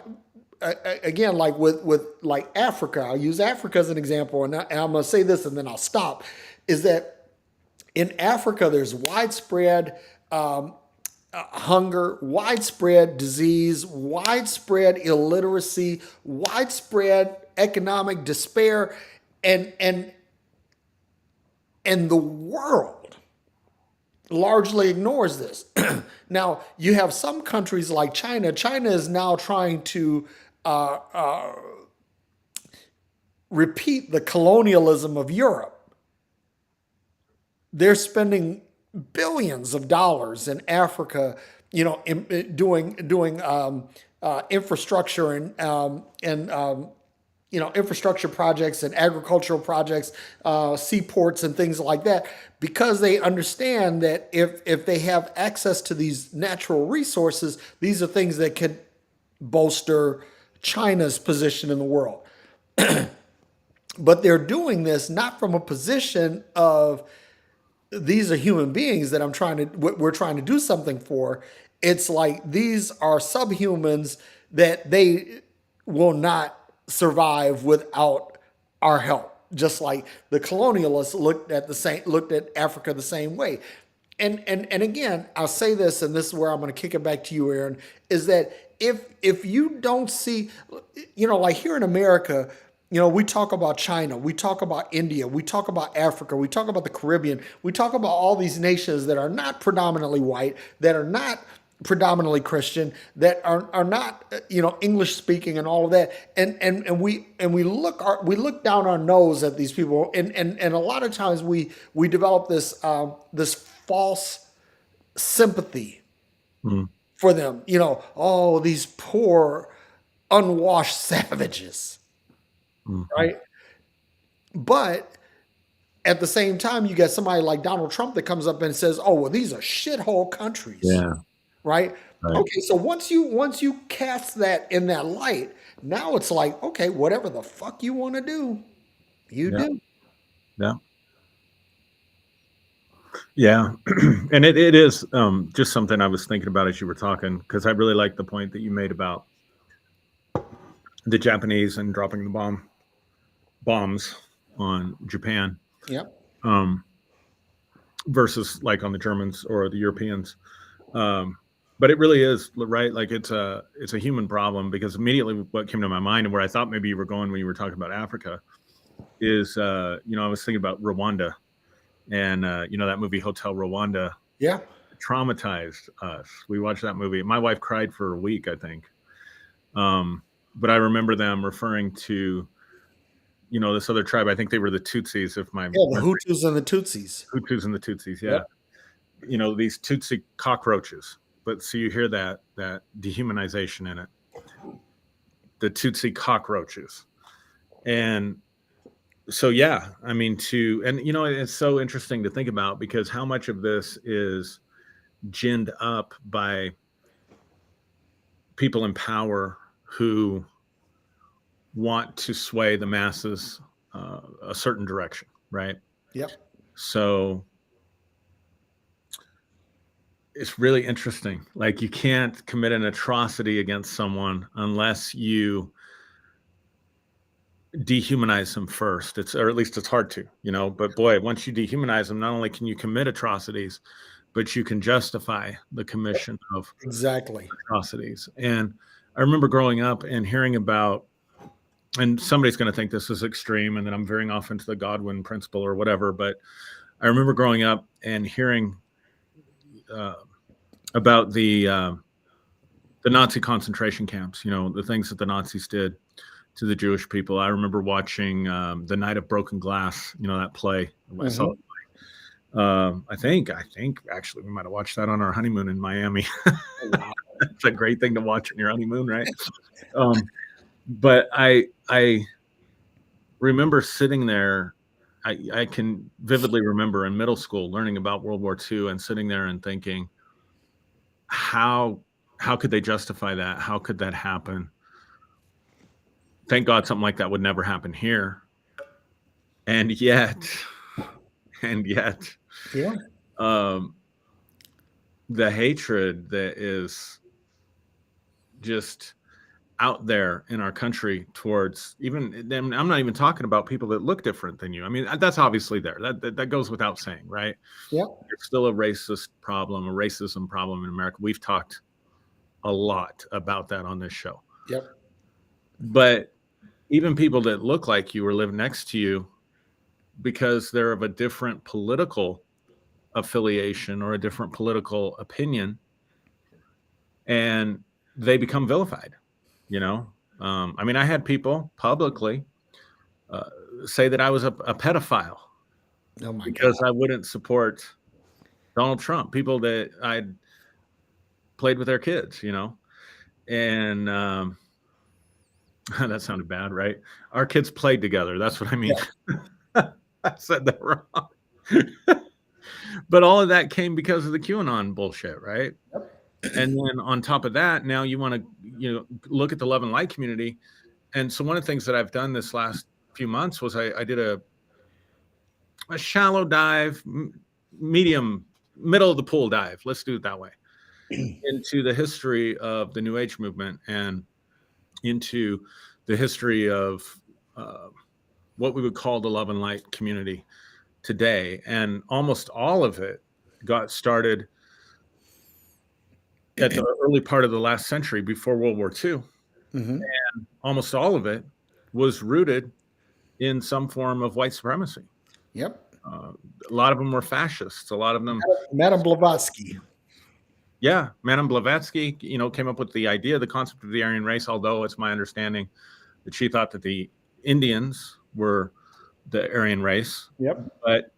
again, like with like Africa, I'll use Africa as an example, and I'm going to say this and then I'll stop. Is that in Africa there's widespread hunger, widespread disease, widespread illiteracy, widespread economic despair, and and the world largely ignores this. Now, you have some countries like China. China is now trying to repeat the colonialism of Europe. They're spending billions of dollars in Africa, doing infrastructure and infrastructure projects and agricultural projects, seaports and things like that, because they understand that if they have access to these natural resources, these are things that could bolster China's position in the world. But they're doing this not from a position of these are human beings that we're trying to do something for. It's like these are subhumans that they will not survive without our help. Just like the colonialists looked at Africa the same way. And again, I'll say this, and this is where I'm going to kick it back to you, Aaron, is that if you don't see, like here in America, we talk about China, we talk about India, we talk about Africa, we talk about the Caribbean, we talk about all these nations that are not predominantly white, that are not predominantly Christian, that are not English speaking and all of that, and we look down our nose at these people, and a lot of times we develop this false sympathy Mm. for them. Oh, these poor unwashed savages, Mhm. right? But at the same time, you get somebody like Donald Trump that comes up and says, "Oh, well, these are shithole countries," Yeah, right? right. Okay, so once you cast that in that light, now it's like, okay, whatever the fuck you want to do, you Yeah, do. yeah, yeah. And it is just something I was thinking about as you were talking, because I really like the point that you made about the Japanese and dropping the bombs on Japan, Yep. um, versus like on the Germans or the Europeans. Um, but it really is right. Like it's a human problem, because immediately what came to my mind and where I thought maybe you were going when you were talking about Africa is I was thinking about Rwanda, and that movie Hotel Rwanda Yeah. traumatized us. We watched that movie. My wife cried for a week, I think. But I remember them referring to this other tribe. I think they were the Tutsis, if my Yeah, the memory. Hutus and the Tutsis. Hutus and the Tutsis, yeah. Yep. These Tutsi cockroaches. But so you hear that dehumanization in it. The Tutsi cockroaches. And so yeah, I mean it's so interesting to think about, because how much of this is ginned up by people in power who want to sway the masses a certain direction, right? Yep. So it's really interesting. Like, you can't commit an atrocity against someone unless you dehumanize them first. Or at least it's hard to, but boy, once you dehumanize them, not only can you commit atrocities, but you can justify the commission of Exactly. atrocities. And I remember growing up and hearing about, and somebody's going to think this is extreme, and then I'm veering off into the Godwin principle or whatever, but I remember growing up and hearing about the Nazi concentration camps, the things that the Nazis did to the Jewish people. I remember watching The Night of Broken Glass, that play. I saw it. I think actually we might have watched that on our honeymoon in Miami. Wow. It's a great thing to watch on your honeymoon, right? But I remember sitting there. I can vividly remember in middle school learning about World War II and sitting there and thinking, how could they justify that? How could that happen? Thank God something like that would never happen here. And yet, yeah, the hatred that is just out there in our country towards, even, I'm not even talking about people that look different than you. I mean, that's obviously there. That goes without saying, right? Yeah. It's still a racism problem in America. We've talked a lot about that on this show. Yep. But even people that look like you or live next to you, because they're of a different political affiliation or a different political opinion, and they become vilified. I mean, I had people publicly say that I was a pedophile. Oh my because God. I wouldn't support Donald Trump. People that I'd played with their kids, and that sounded bad, right? Our kids played together. That's what I mean. Yeah. I said that wrong. But all of that came because of the QAnon bullshit, right? Yep. And then on top of that, now you want to, look at the love and light community. And so one of the things that I've done this last few months was I did a shallow dive, medium, middle of the pool dive. Let's do it that way. Into the history of the New Age movement and into the history of what we would call the love and light community today. And almost all of it got started at the early part of the last century before World War II. Mm-hmm. And almost all of it was rooted in some form of white supremacy. Yep. A lot of them were fascists. A lot of them. Madame Blavatsky. Yeah, Madame Blavatsky, came up with the idea, the concept of the Aryan race, although it's my understanding that she thought that the Indians were the Aryan race. Yep. But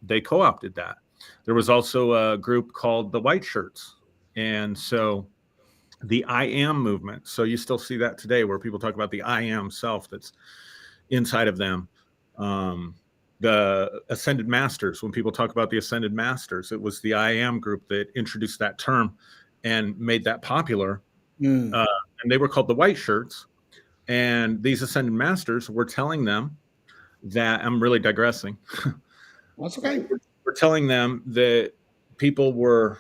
they co-opted that. There was also a group called the White Shirts. And so the I Am movement. So you still see that today where people talk about the I Am self that's inside of them. The Ascended Masters, when people talk about the Ascended Masters, it was the I Am group that introduced that term and made that popular. And they were called the White Shirts. And these Ascended Masters were telling them that, I'm really digressing. That's okay. We're telling them that people were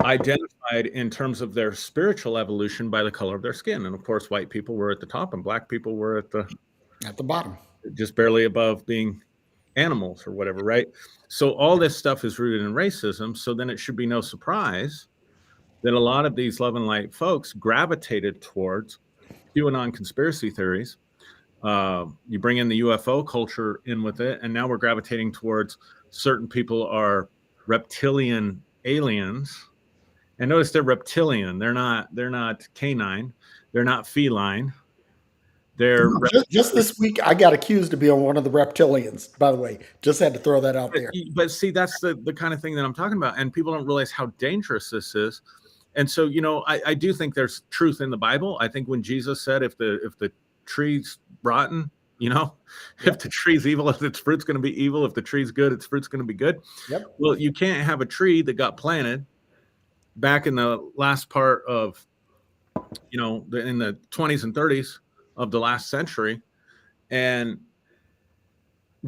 identified in terms of their spiritual evolution by the color of their skin. And of course, white people were at the top and black people were at the bottom, just barely above being animals or whatever, right? So all this stuff is rooted in racism. So then it should be no surprise that a lot of these love and light folks gravitated towards QAnon conspiracy theories. You bring in the UFO culture in with it, and now we're gravitating towards certain people are reptilian aliens. And notice they're reptilian. They're not canine. They're not feline. They're just this week I got accused of being one of the reptilians, by the way. Just had to throw that out there. But see, that's the kind of thing that I'm talking about. And people don't realize how dangerous this is. And so, I do think there's truth in the Bible. I think when Jesus said, if the tree's rotten, if the tree's evil, if its fruit's going to be evil, if the tree's good, its fruit's going to be good. Yep. Well, you can't have a tree that got planted back in the last part of, in the 20s and 30s of the last century and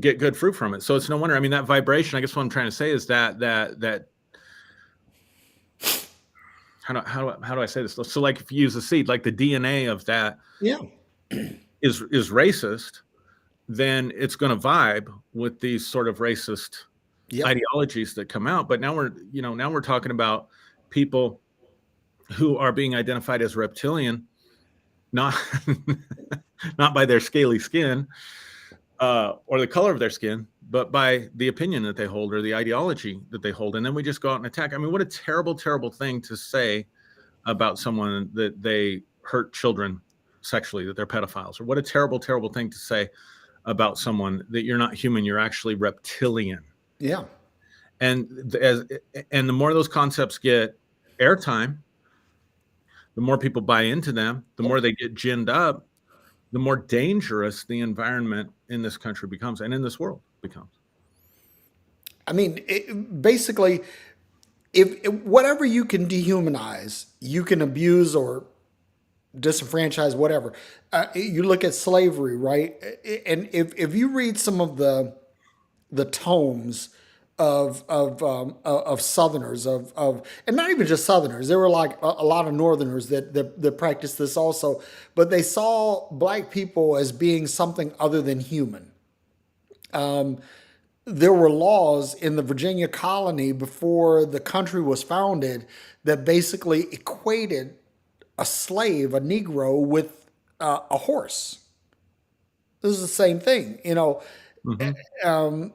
get good fruit from it. So it's no wonder. I mean, that vibration, I guess what I'm trying to say is that how do I say this? So like if you use a seed, like the DNA of that Yeah. is racist, then it's going to vibe with these sort of racist Yep. ideologies that come out. But now we're talking about people who are being identified as reptilian, not not by their scaly skin or the color of their skin, but by the opinion that they hold or the ideology that they hold. And then we just go out and attack. I mean, what a terrible, terrible thing to say about someone that they hurt children sexually, that they're pedophiles, or what a terrible, terrible thing to say about someone that you're not human, you're actually reptilian. Yeah. And and the more those concepts get airtime, the more people buy into them, the more they get ginned up, the more dangerous the environment in this country becomes and in this world becomes. I mean, basically, if whatever you can dehumanize, you can abuse or disenfranchise, whatever. You look at slavery, right? And if you read some of the tomes of Southerners and not even just Southerners. There were like a lot of Northerners that practiced this also, but they saw black people as being something other than human. There were laws in the Virginia colony before the country was founded that basically equated a slave, a Negro, with a horse. This is the same thing, Mm-hmm.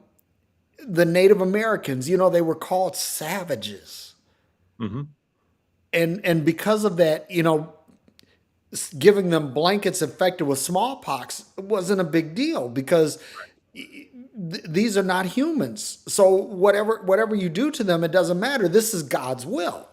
the Native Americans, they were called savages. Mm-hmm. And because of that, giving them blankets infected with smallpox wasn't a big deal because these are not humans. So whatever you do to them, it doesn't matter. This is God's will.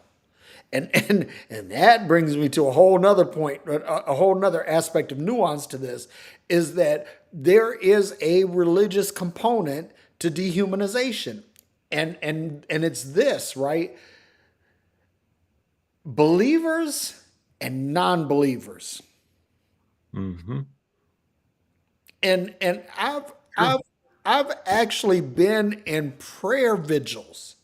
And that brings me to a whole nother point, a whole nother aspect of nuance to this, is that there is a religious component to dehumanization. And it's this, right? Believers and non-believers. Mm-hmm. And I've Sure. I've I've actually been in prayer vigils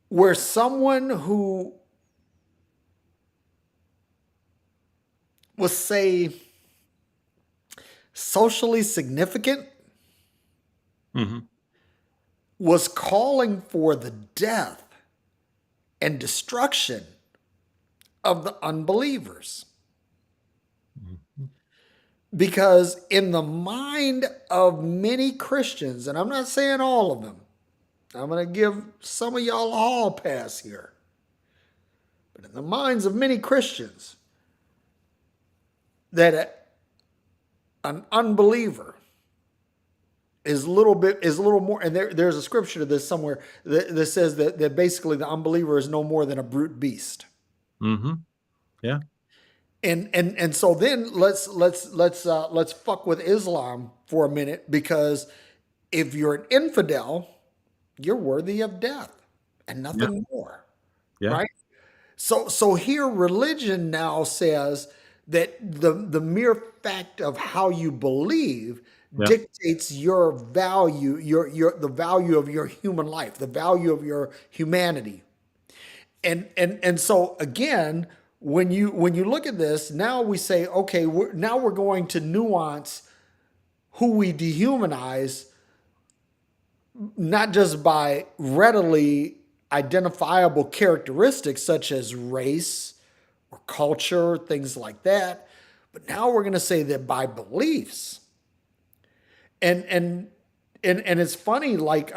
where someone who was, say, socially significant Mm-hmm. was calling for the death and destruction of the unbelievers. Mm-hmm. Because in the mind of many Christians, and I'm not saying all of them, I'm going to give some of y'all a hall pass here. But in the minds of many Christians, that an unbeliever is a little more, and there's a scripture to this somewhere that says that basically the unbeliever is no more than a brute beast. Mm-hmm. Yeah. And so then let's fuck with Islam for a minute, because if you're an infidel, you're worthy of death and Yeah. nothing more, Yeah. right? So here religion now says that the mere fact of how you believe Yeah. dictates your value, your the value of your human life, the value of your humanity. And so again, when you look at this, now we say, okay, now we're going to nuance who we dehumanize, not just by readily identifiable characteristics such as race or culture, things like that, but now we're going to say that by beliefs. And it's funny, like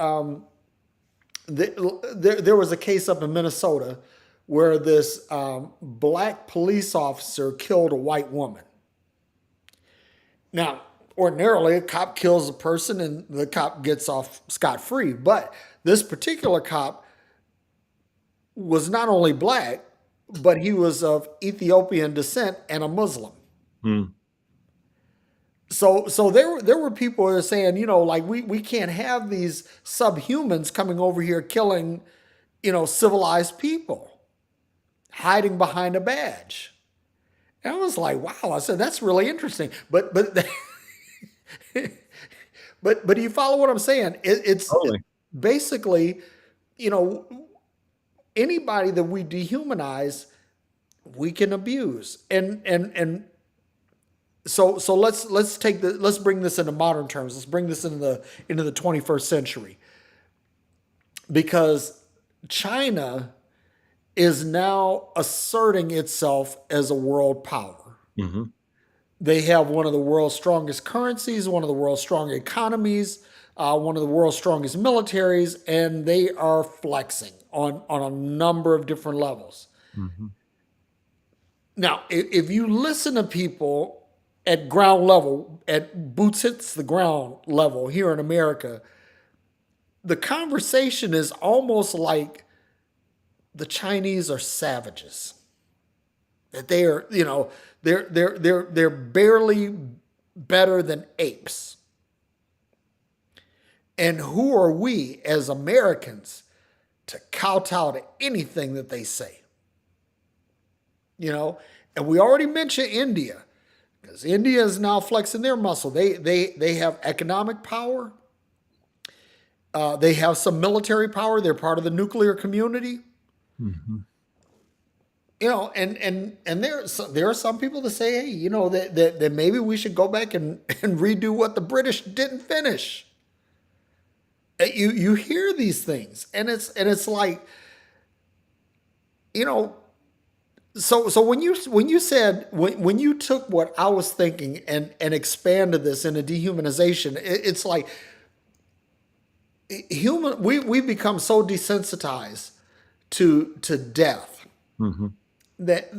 there was a case up in Minnesota where this black police officer killed a white woman. Now, ordinarily, a cop kills a person and the cop gets off scot-free. But this particular cop was not only black, but he was of Ethiopian descent and a Muslim. Mm. So there were people that are saying, like we can't have these subhumans coming over here killing, civilized people, hiding behind a badge. And I was like, wow. I said, that's really interesting. But do you follow what I'm saying? It's Totally. basically, you know, anybody that we dehumanize, we can abuse. And let's take the let's bring this into modern terms. Let's bring this into the 21st century, because China is now asserting itself as a world power. Hmm. They have one of the world's strongest currencies, one of the world's strongest economies, one of the world's strongest militaries, and they are flexing on a number of different levels. Hmm. Now, if you listen to people at ground level, at boots hits the ground level here in America, the conversation is almost like the Chinese are savages. That they are, they're barely better than apes. And who are we as Americans to kowtow to anything that they say? And we already mentioned India, because India is now flexing their muscle. They have economic power. They have some military power. They're part of the nuclear community. Hmm. And there are some people that say, hey, that maybe we should go back and redo what the British didn't finish. You hear these things, and it's like, you know so when you took what I was thinking and expanded this into dehumanization, it's like we become so desensitized to death Hmm. that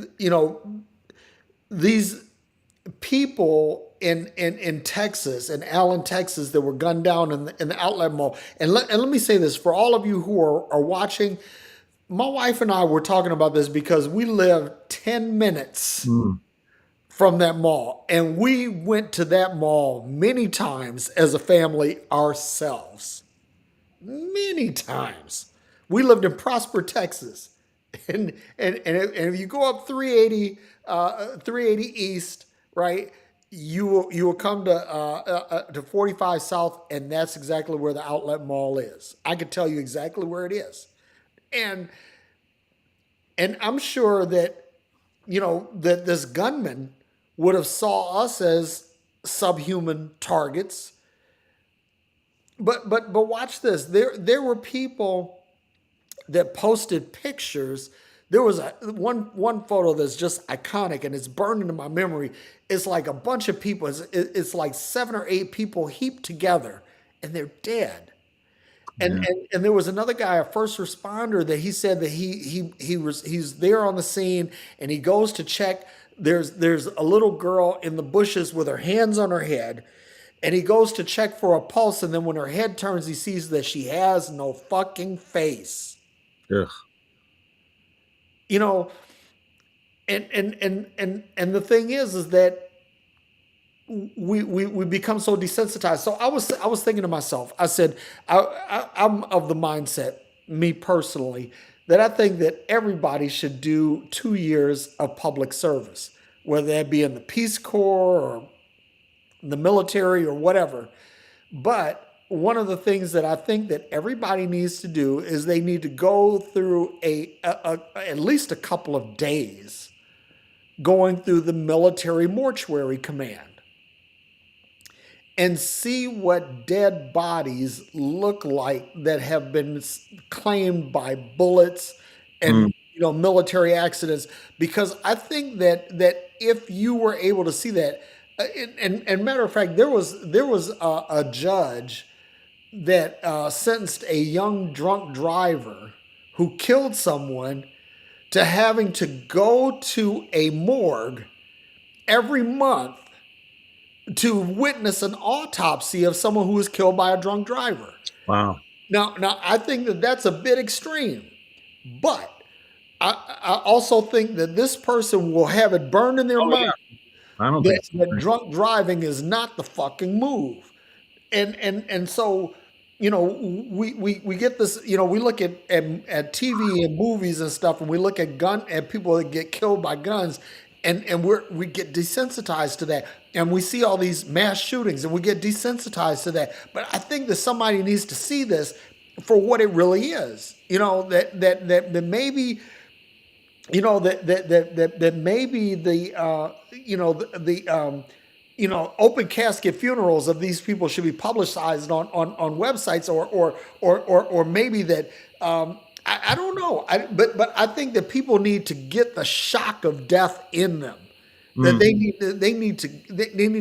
these people in Texas, in Allen, Texas, that were gunned down in the outlet mall. And let me say this for all of you who are watching. My wife and I were talking about this because we live 10 minutes Mm. from that mall, and we went to that mall many times as a family ourselves. Many times. We lived in Prosper, Texas. And if you go up 380 East, right, you will come to 45 South, and that's exactly where the outlet mall is. I could tell you exactly where it is. And and I'm sure that that this gunman would have saw us as subhuman targets. But watch this. There were people that posted pictures. There was one photo that's just iconic, and it's burned into my memory. It's like a bunch of people. It's like 7 or 8 people heaped together, and they're dead. And, Yeah. and there was another guy, a first responder, that he said that he's there on the scene, and he goes to check. There's a little girl in the bushes with her hands on her head, and he goes to check for a pulse, and then when her head turns, he sees that she has no fucking face. Ugh. You know, and the thing is that we become so desensitized. So I was thinking to myself, I said, I'm of the mindset, me personally, that I think that everybody should do 2 years of public service, whether that be in the Peace Corps or the military or whatever. But one of the things that I think that everybody needs to do is they need to go through at least a couple of days going through the military mortuary command and see what dead bodies look like that have been claimed by bullets Mm. and military accidents. Because I think that if you were able to see that, and matter of fact, there was a judge that sentenced a young drunk driver who killed someone to having to go to a morgue every month to witness an autopsy of someone who was killed by a drunk driver. Wow. Now I think that that's a bit extreme, but I also think that this person will have it burned in their Oh yeah. mind I don't think that, so. that drunk driving is not the fucking move. And so we get this. We look at TV and movies and stuff, and we look at people that get killed by guns, and we get desensitized to that, and we see all these mass shootings, and we get desensitized to that. But I think that somebody needs to see this for what it really is. That maybe, that maybe the open casket funerals of these people should be publicized on websites, or maybe that, I don't know. But I think that people need to get the shock of death in them. That Mm, they need to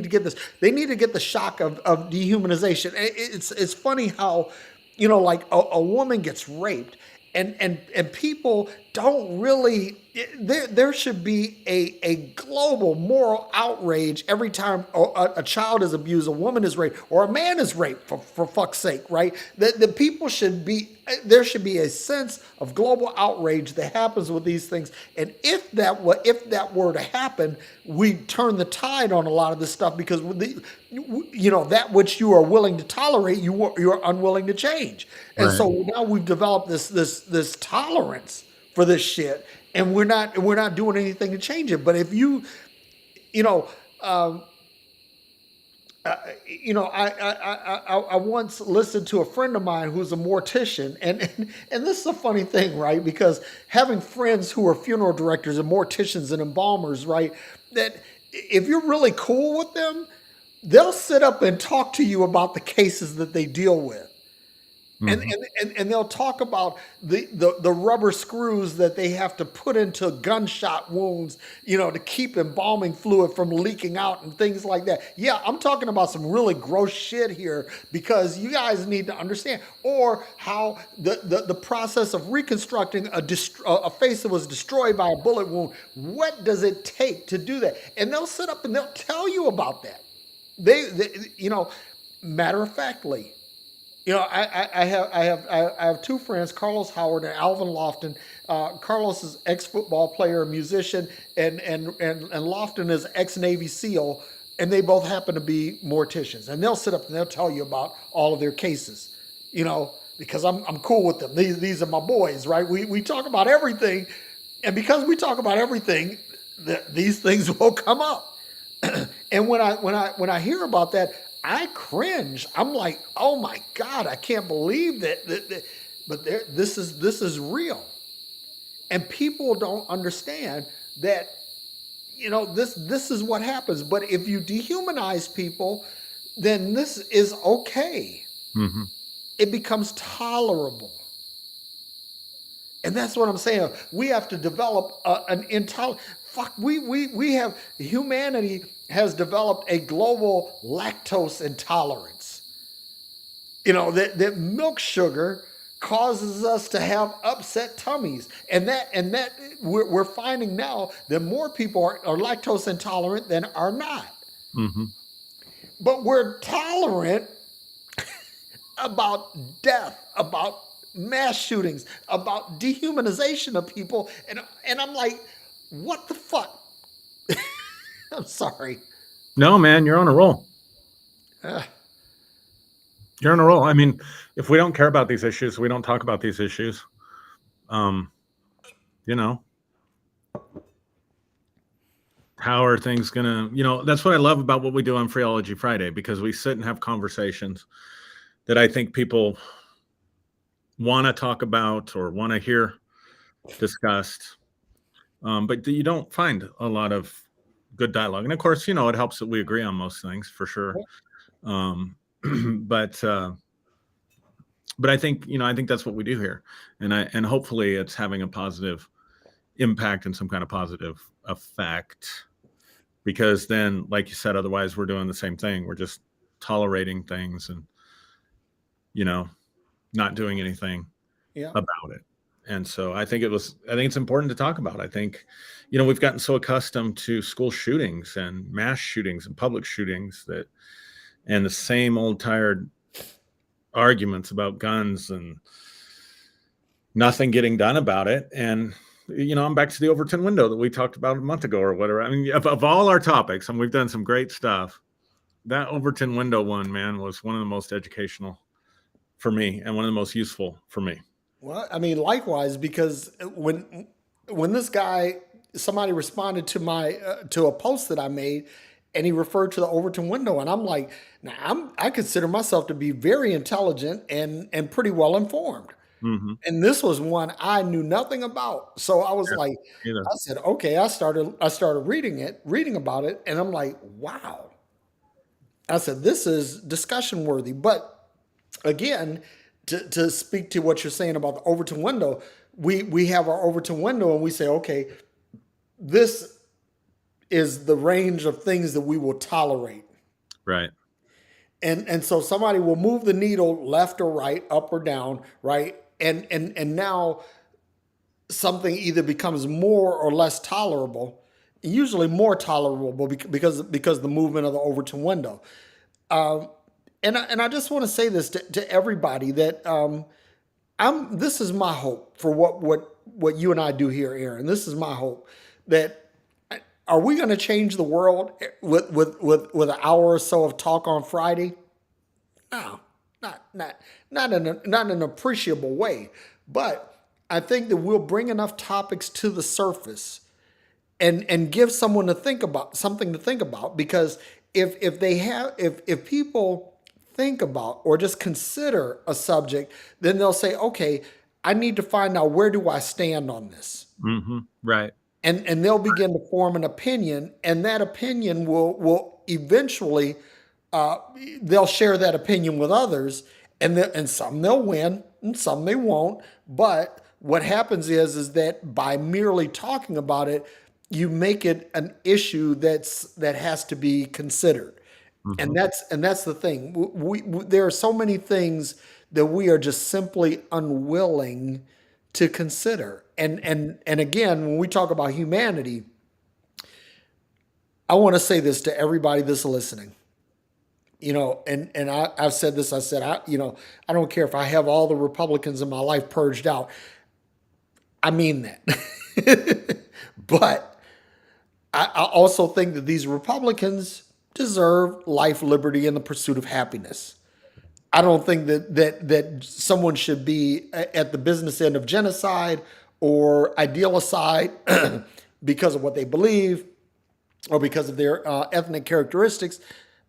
get this. They need to get the shock of dehumanization. It's funny how, like a woman gets raped, and people don't really. There should be a global moral outrage every time a child is abused, a woman is raped, or a man is raped, for fuck's sake, right? The people should be, there should be a sense of global outrage that happens with these things. And if that were to happen, we turn the tide on a lot of this stuff, because that which you are willing to tolerate, you're unwilling to change. And right. so now we've developed this tolerance for this shit, and we're not doing anything to change it. But if you know, um, I once listened to a friend of mine who's a mortician, and this is a funny thing, right? Because having friends who are funeral directors and morticians and embalmers, right? That if you're really cool with them, they'll sit up and talk to you about the cases that they deal with. And, Hmm. and they'll talk about the rubber screws that they have to put into gunshot wounds, to keep embalming fluid from leaking out and things like that. Yeah, I'm talking about some really gross shit here, because you guys need to understand. Or how the process of reconstructing a face that was destroyed by a bullet wound. What does it take to do that? And they'll sit up and they'll tell you about that. They matter of factly. I have two friends, Carlos Howard and Alvin Lofton. Carlos is ex-football player, musician, and Lofton is ex-Navy SEAL, and they both happen to be morticians. And they'll sit up and they'll tell you about all of their cases, because I'm cool with them. These are my boys, right? We talk about everything, and because we talk about everything, these things will come up. And when I hear about that, I cringe. I'm like, oh my God, I can't believe that. But this is real, and people don't understand that. This is what happens. But if you dehumanize people, then this is okay. Hmm. It becomes tolerable. And that's what I'm saying. We have to develop an intolerant. Fuck, we have, humanity has developed a global lactose intolerance. That milk sugar causes us to have upset tummies, and that we're finding now that more people are lactose intolerant than are not. Hmm. But we're tolerant about death, about mass shootings, about dehumanization of people, and I'm like, what the fuck? I'm sorry. No, man, you're on a roll. Uh, You're on a roll. I mean, if we don't care about these issues, we don't talk about these issues. Um, you know, how are things gonna? That's what I love about what we do on Phreology Friday, because we sit and have conversations that I think people want to talk about or want to hear discussed. But you don't find a lot of good dialogue, and of course, it helps that we agree on most things for sure. Um, but I think that's what we do here, and hopefully it's having a positive impact and some kind of positive effect. Because then, like you said, otherwise we're doing the same thing. We're just tolerating things and you know not doing anything yeah. about it. And so I think it's important to talk about. I think, we've gotten so accustomed to school shootings and mass shootings and public shootings and the same old tired arguments about guns and nothing getting done about it. And, I'm back to the Overton window that we talked about a month ago or whatever. I mean, of all our topics, and we've done some great stuff, that Overton window one, man, was one of the most educational for me and one of the most useful for me. Well, I mean, likewise, because when this guy, somebody responded to my to a post that I made, and he referred to the Overton window, and I'm like, now I consider myself to be very intelligent and pretty well informed, Hmm. and this was one I knew nothing about. So I was like, Yeah, either. I said, okay. I started reading about it, and I'm like, wow. I said, this is discussion worthy. But again, to speak to what you're saying about the Overton window, we have our Overton window, and we say, okay, this is the range of things that we will tolerate. Right. And so somebody will move the needle left or right, up or down, right? And now something either becomes more or less tolerable, usually more tolerable because the movement of the Overton window. And I just want to say this to everybody that I'm. This is my hope for what you and I do here, Aaron. This is my hope that are we going to change the world with an hour or so of talk on Friday? No, not in an appreciable way. But I think that we'll bring enough topics to the surface and give someone to think about something to think about, because if people think about or just consider a subject, then they'll say, okay, I need to find out, where do I stand on this? Hmm. Right. And they'll begin to form an opinion, and that opinion will eventually they'll share that opinion with others, and some they'll win and some they won't. But what happens is that by merely talking about it, you make it an issue that has to be considered. Hmm. And that's the thing. There are so many things that we are just simply unwilling to consider. And again, when we talk about humanity, I want to say this to everybody that's listening. I've said this. I said, I don't care if I have all the Republicans in my life purged out. I mean that. But I also think that these Republicans deserve life, liberty, and the pursuit of happiness. I don't think that someone should be at the business end of genocide or idealicide because of what they believe or because of their ethnic characteristics.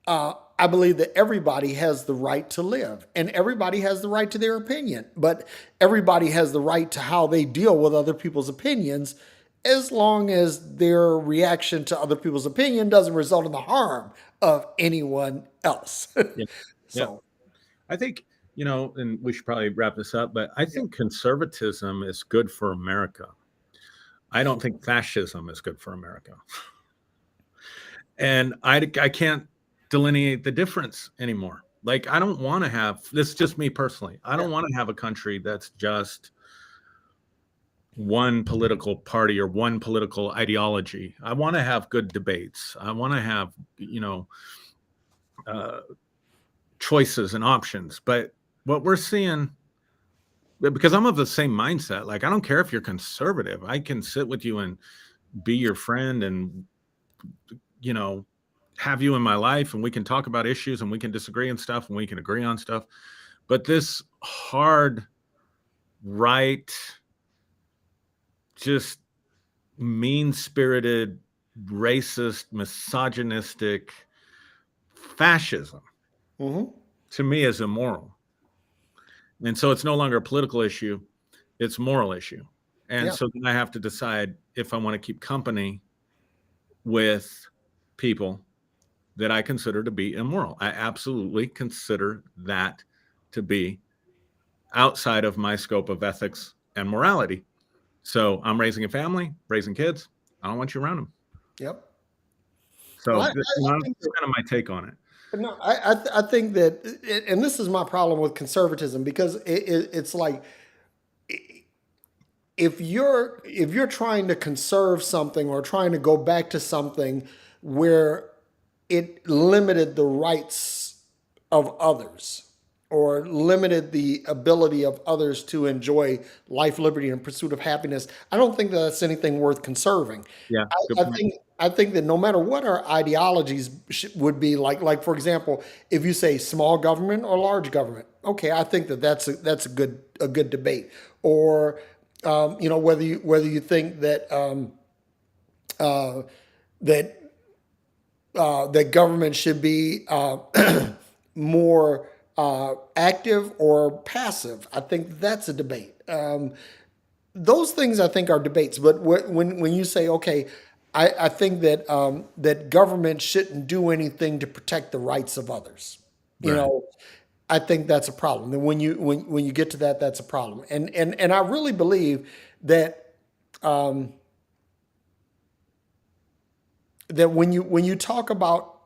I believe that everybody has the right to live, and everybody has the right to their opinion, but everybody has the right to how they deal with other people's opinions, as long as their reaction to other people's opinion doesn't result in the harm of anyone else. Yeah. Yeah. So, I think, and we should probably wrap this up, but I think conservatism is good for America. I don't think fascism is good for America. And I can't delineate the difference anymore. Like, I don't want to have this, is just me personally. I yeah, don't want to have a country that's just one political party or one political ideology. I want to have good debates. I want to have, uh, choices and options. But what we're seeing, because I'm of the same mindset, like, I don't care if you're conservative. I can sit with you and be your friend and, you know, have you in my life, and we can talk about issues and we can disagree and stuff and we can agree on stuff. But this hard right, just mean spirited, racist, misogynistic fascism hmm, to me is immoral. And so it's no longer a political issue, it's a moral issue. And yeah, so then I have to decide if I want to keep company with people that I consider to be immoral. I absolutely consider that to be outside of my scope of ethics and morality. So I'm raising a family, raising kids. I don't want you around them. yep. Well, So I think that's kind of my take on it. no, I think that, and this is my problem with conservatism, because it's like, if you're trying to conserve something or trying to go back to something where it limited the rights of others or limited the ability of others to enjoy life, liberty, and pursuit of happiness, I don't think that that's anything worth conserving. Yeah, good I point. think I think that no matter what our ideologies would be, like for example, if you say small government or large government, okay, I think that that's a good debate. Or whether you think that that that government should be more active or passive. I think that's a debate. Those things I think are debates. But when you say, okay, I think that that government shouldn't do anything to protect the rights of others. You Right. know, I think that's a problem. And when you get to that, that's a problem. And I really believe that that when you talk about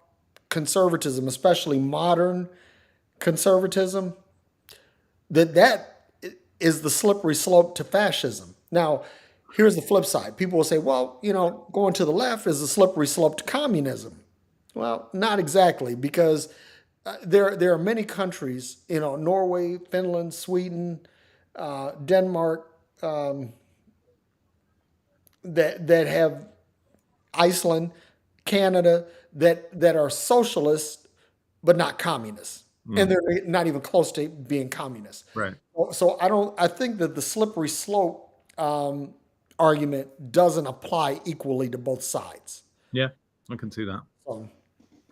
conservatism, especially modern conservatism, that is the slippery slope to fascism. Now, here's the flip side. People will say, well, going to the left is a slippery slope to communism. Well, not exactly, because there are many countries, Norway, Finland, Sweden, Denmark, that have Iceland, Canada, that are socialist but not communist, and Mm, they're not even close to being communist. right. So I don't. I think that the slippery slope argument doesn't apply equally to both sides. Yeah, I can see that. So,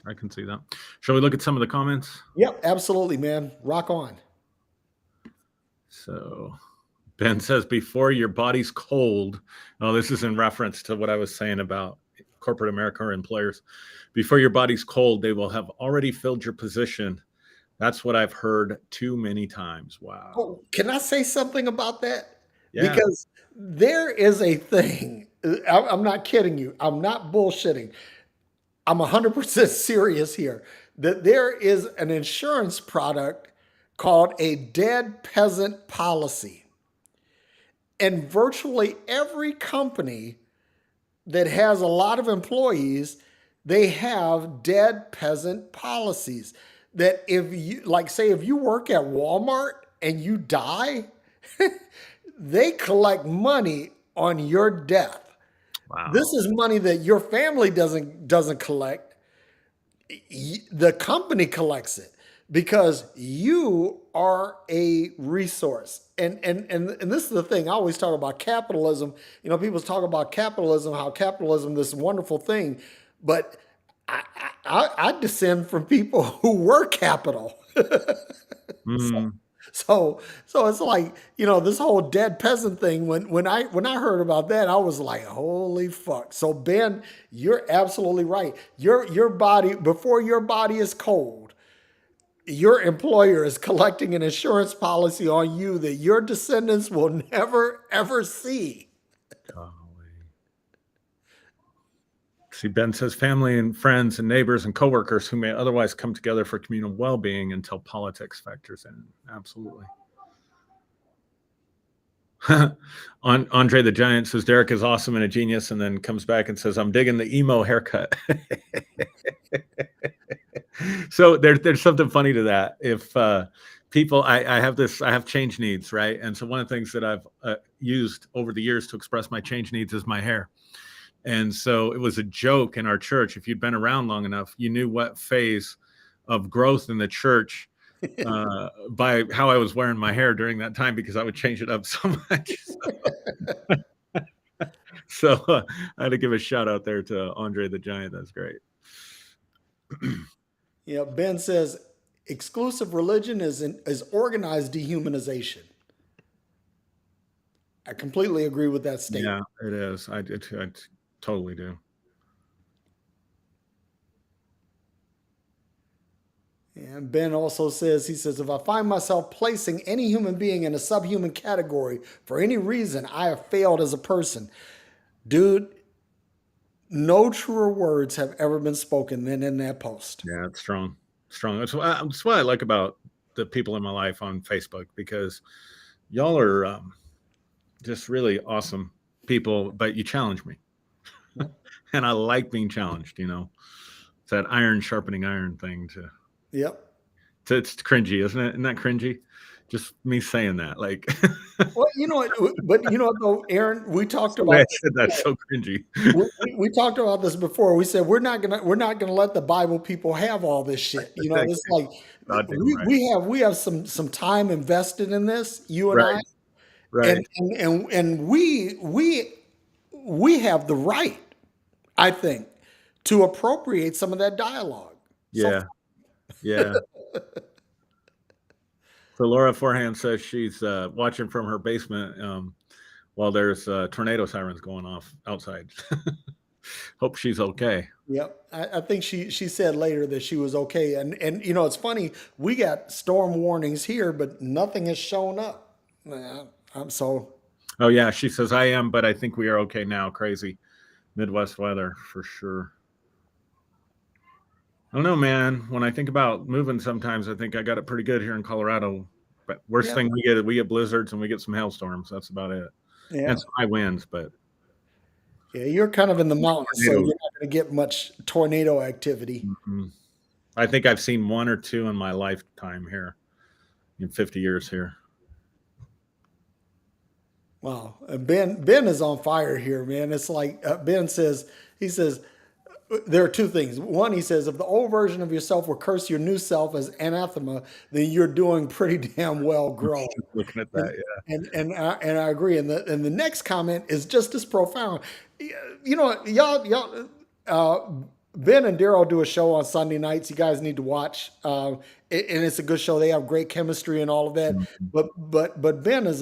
I can see that. Shall we look at some of the comments? yep, absolutely, man. Rock on. So Ben says, before your body's cold. Oh, this is in reference to what I was saying about corporate America or employers. Before your body's cold, they will have already filled your position. That's what I've heard too many times. Wow. Oh, can I say something about that? Yeah. Because there is a thing. I'm not kidding you. I'm not bullshitting. I'm 100% serious here. That there is an insurance product called a dead peasant policy. And virtually every company that has a lot of employees, they have dead peasant policies. That if you, like, say, if you work at Walmart and you die, they collect money on your death. This Wow. is money that your family doesn't collect. The company collects it because you are a resource. And this is the thing. I always talk about capitalism. People talk about capitalism, how capitalism this wonderful thing, but I descend from people who were capital. Mm, So it's like, this whole dead peasant thing. When I heard about that, I was like, holy fuck. So Ben, you're absolutely right. Your body, before your body is cold, your employer is collecting an insurance policy on you that your descendants will never ever see. golly. See, Ben says family and friends and neighbors and coworkers who may otherwise come together for communal well-being until politics factors in. Absolutely. Andre the Giant says Derrick is awesome and a genius, and then comes back and says, "I'm digging the emo haircut." So there's something funny to that. If people, I have change needs, right? And so one of the things that I've used over the years to express my change needs is my hair. And so it was a joke in our church. If you'd been around long enough, you knew what phase of growth in the church by how I was wearing my hair during that time, because I would change it up so much. So I had to give a shout out there to Andre the Giant. That's great. Ben says exclusive religion is organized dehumanization. I completely agree with that Yeah, statement. it is. I totally do. And Ben also says, he says, if I find myself placing any human being in a subhuman category for any reason, I have failed as a person. Dude, no truer words have ever been spoken than in that post. Yeah, it's strong. Strong. That's what I like about the people in my life on Facebook, because y'all are just really awesome people, but you challenge me. And I like being challenged, It's that iron sharpening iron thing Yep. it's cringy, isn't it? Isn't that cringy? Just me saying that. Like Well, but though, Aaron, we talked the way I about this said that's before. so cringy. We talked about this before. We said we're not gonna let the Bible people have all this shit. It's Exactly. like Goddamn we right. we have some time invested in this, you and I, Right. Right. and we have the right, I think, to appropriate some of that dialogue. So Yeah. Yeah. So Laura Forehand says she's watching from her basement while there's tornado sirens going off outside. Hope she's okay. yep, I think she said later that she was okay, and it's funny, we got storm warnings here, but nothing has shown up. I'm so Oh yeah, she says I am, but I think we are okay now. Crazy Midwest weather for sure. I don't know, man. When I think about moving, sometimes I think I got it pretty good here in Colorado. But worst yeah, thing we get blizzards and we get some hailstorms. That's about it, yeah, and some high winds. But yeah. You're kind of in the mountains, so you're tornadoes. not going to get much tornado activity. Mhm. I think I've seen one or two in my lifetime here in 50 years here. Wow, Ben is on fire here, man. It's like Ben says. He says there are two things. One, he says, if the old version of yourself will curse your new self as anathema, then you're doing pretty damn well growing. Looking at And that, yeah. I agree. And the next comment is just as profound. Y'all. Ben and Daryl do a show on Sunday nights. You guys need to watch, and it's a good show. They have great chemistry and all of that. Mhm. But Ben is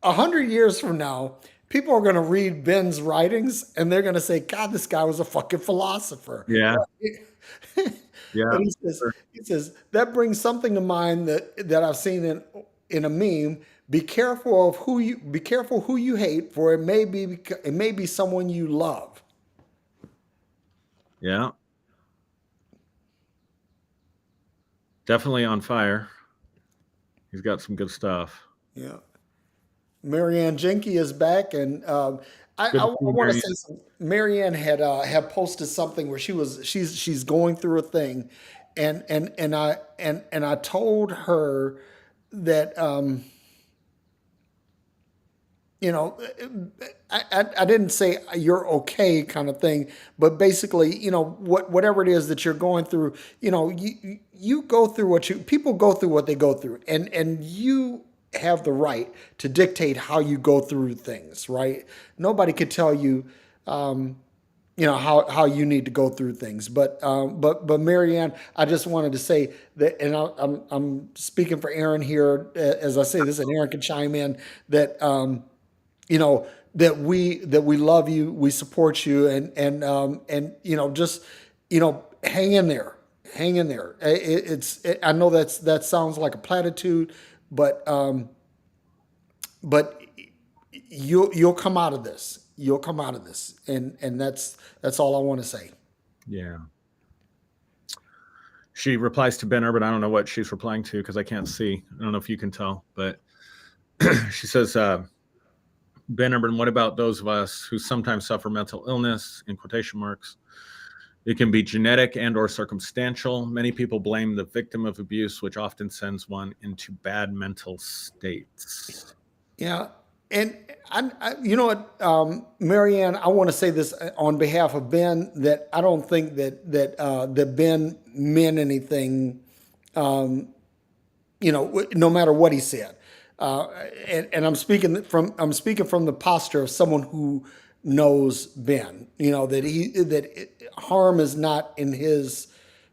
100 years from now, people are going to read Ben's writings and they're going to say, God, this guy was a fucking philosopher. Yeah, And yeah. he says that brings something to mind that I've seen in a meme. Be careful who you hate, for it may be someone you love. Yeah, definitely on fire. He's got some good stuff. Yeah. Marianne Jenke is back, and Good I to see you, want to Mary. say something. Marianne had posted something where she's going through a thing, and I told her that you know, I didn't say you're okay kind of thing, but basically, whatever it is that you're going through, you go through people go through what they go through, and you have the right to dictate how you go through things, right? Nobody could tell you, how you need to go through things. But Marianne, I just wanted to say that, and I'm speaking for Aaron here, as I say this, and Aaron can chime in that. You know that we love you, we support you, and just hang in there, hang in there. I know that sounds like a platitude, but you'll come out of this. You'll come out of this, and that's all I want to say. Yeah. She replies to Ben Urban. I don't know what she's replying to because I can't see. I don't know if you can tell, but she says, Ben Urban, what about those of us who sometimes suffer mental illness, in quotation marks? It can be genetic and or circumstantial. Many people blame the victim of abuse, which often sends one into bad mental states. Yeah, and you know what, Marianne, I want to say this on behalf of Ben, that I don't think that Ben meant anything, no matter what he said. Uh, and I'm speaking from the posture of someone who knows Ben. Harm is not in his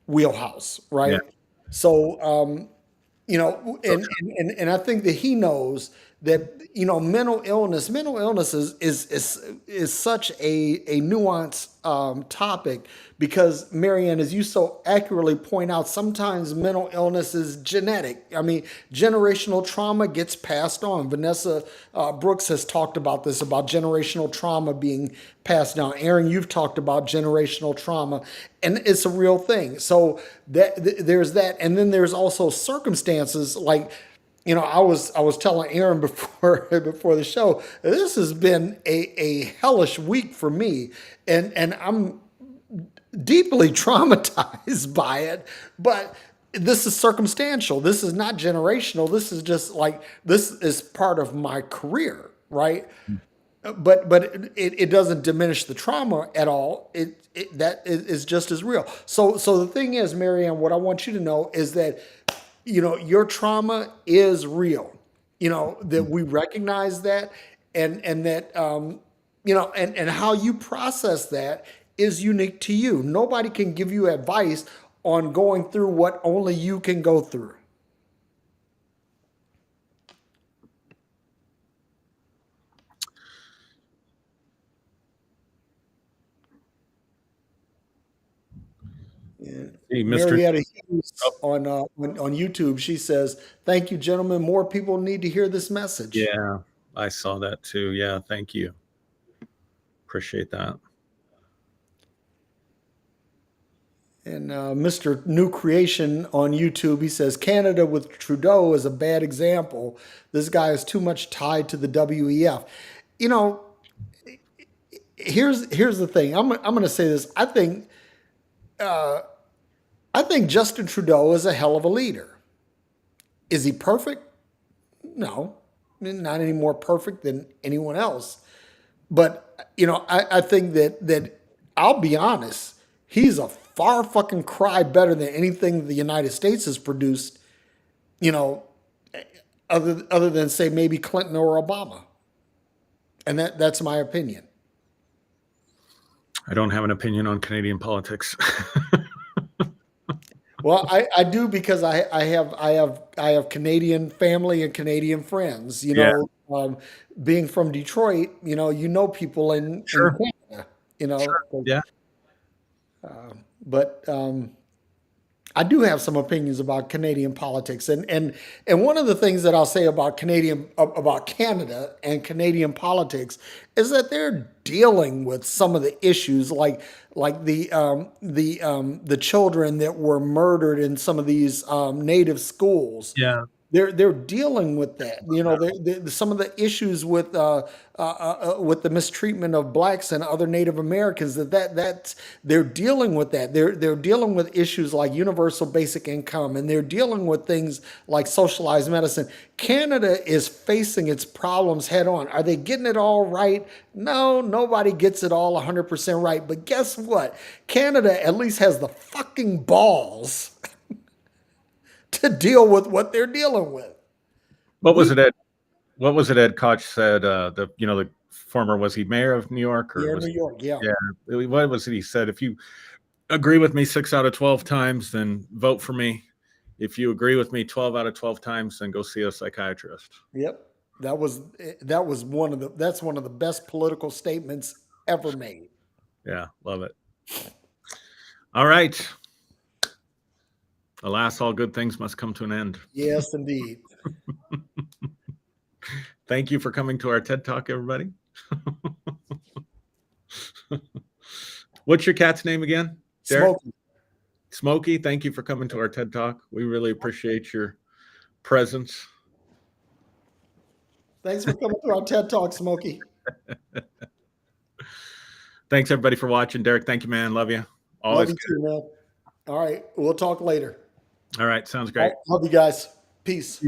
wheelhouse, Yeah. right? So, and I think that he knows that mental illness is such a nuanced topic, because Marianne, as you so accurately point out, sometimes mental illness is genetic. I mean, generational trauma gets passed on. Vanessa Brooks has talked about this, about generational trauma being passed down. Aaron, you've talked about generational trauma, and it's a real thing. So there's that, and then there's also circumstances like, I was telling Aaron before the show, this has been a hellish week for me, and I'm deeply traumatized by it. But this is circumstantial. This is not generational. This is just like, this is part of my career, right? But it doesn't diminish the trauma at all. That is just as real. So the thing is, Marianne, what I want you to know is that your trauma is real. That we recognize that, and that and how you process that is unique to you. Nobody can give you advice on going through what only you can go through. Yeah. Hey, Mr. Marietta Hughes Oh, on YouTube, she says, "Thank you, gentlemen. More people need to hear this message." yeah, I saw that too. Yeah, thank you. Appreciate that. And Mr. New Creation on YouTube, he says, "Canada with Trudeau is a bad example. This guy is too much tied to the WEF." You know, here's the thing. I'm going to say this. I think Justin Trudeau is a hell of a leader. Is he perfect? No, not any more perfect than anyone else. But I think that I'll be honest, he's a far fucking cry better than anything the United States has produced. You know, other than say maybe Clinton or Obama, and that's my opinion. I don't have an opinion on Canadian politics. Well, I do because I have Canadian family and Canadian friends. Yeah, Being from Detroit, people in sure. Canada. You know, Sure. Yeah. but I do have some opinions about Canadian politics, and one of the things that I'll say about Canada and Canadian politics is that they're dealing with some of the issues, like the children that were murdered in some of these native schools. Yeah. They're dealing with that. Some of the issues with the mistreatment of blacks and other Native Americans that's they're dealing with that. They're dealing with issues like universal basic income, and they're dealing with things like socialized medicine. Canada is facing its problems head on. Are they getting it all right? No, nobody gets it all 100% right. But guess what? Canada at least has the fucking balls to deal with what they're dealing with. What was We it, Ed? What was it Ed Koch said? The former, was he mayor of New York, or here in was New York, yeah. yeah? What was it he said? If you agree with me 6 out of 12 times, then vote for me. If you agree with me 12 out of 12 times, then go see a psychiatrist. Yep. That's one of the best political statements ever made. Yeah, love it. All right. Alas, all good things must come to an end. Yes, indeed. Thank you for coming to our TED Talk, everybody. What's your cat's name again, Derrick? Smokey. Smokey, thank you for coming to our TED Talk. We really appreciate your presence. Thanks for coming to our TED Talk, Smokey. Thanks, everybody, for watching. Derrick, thank you, man. Love you. Love you too, man. All right. We'll talk later. All right. Sounds All great. right, love you guys. Peace.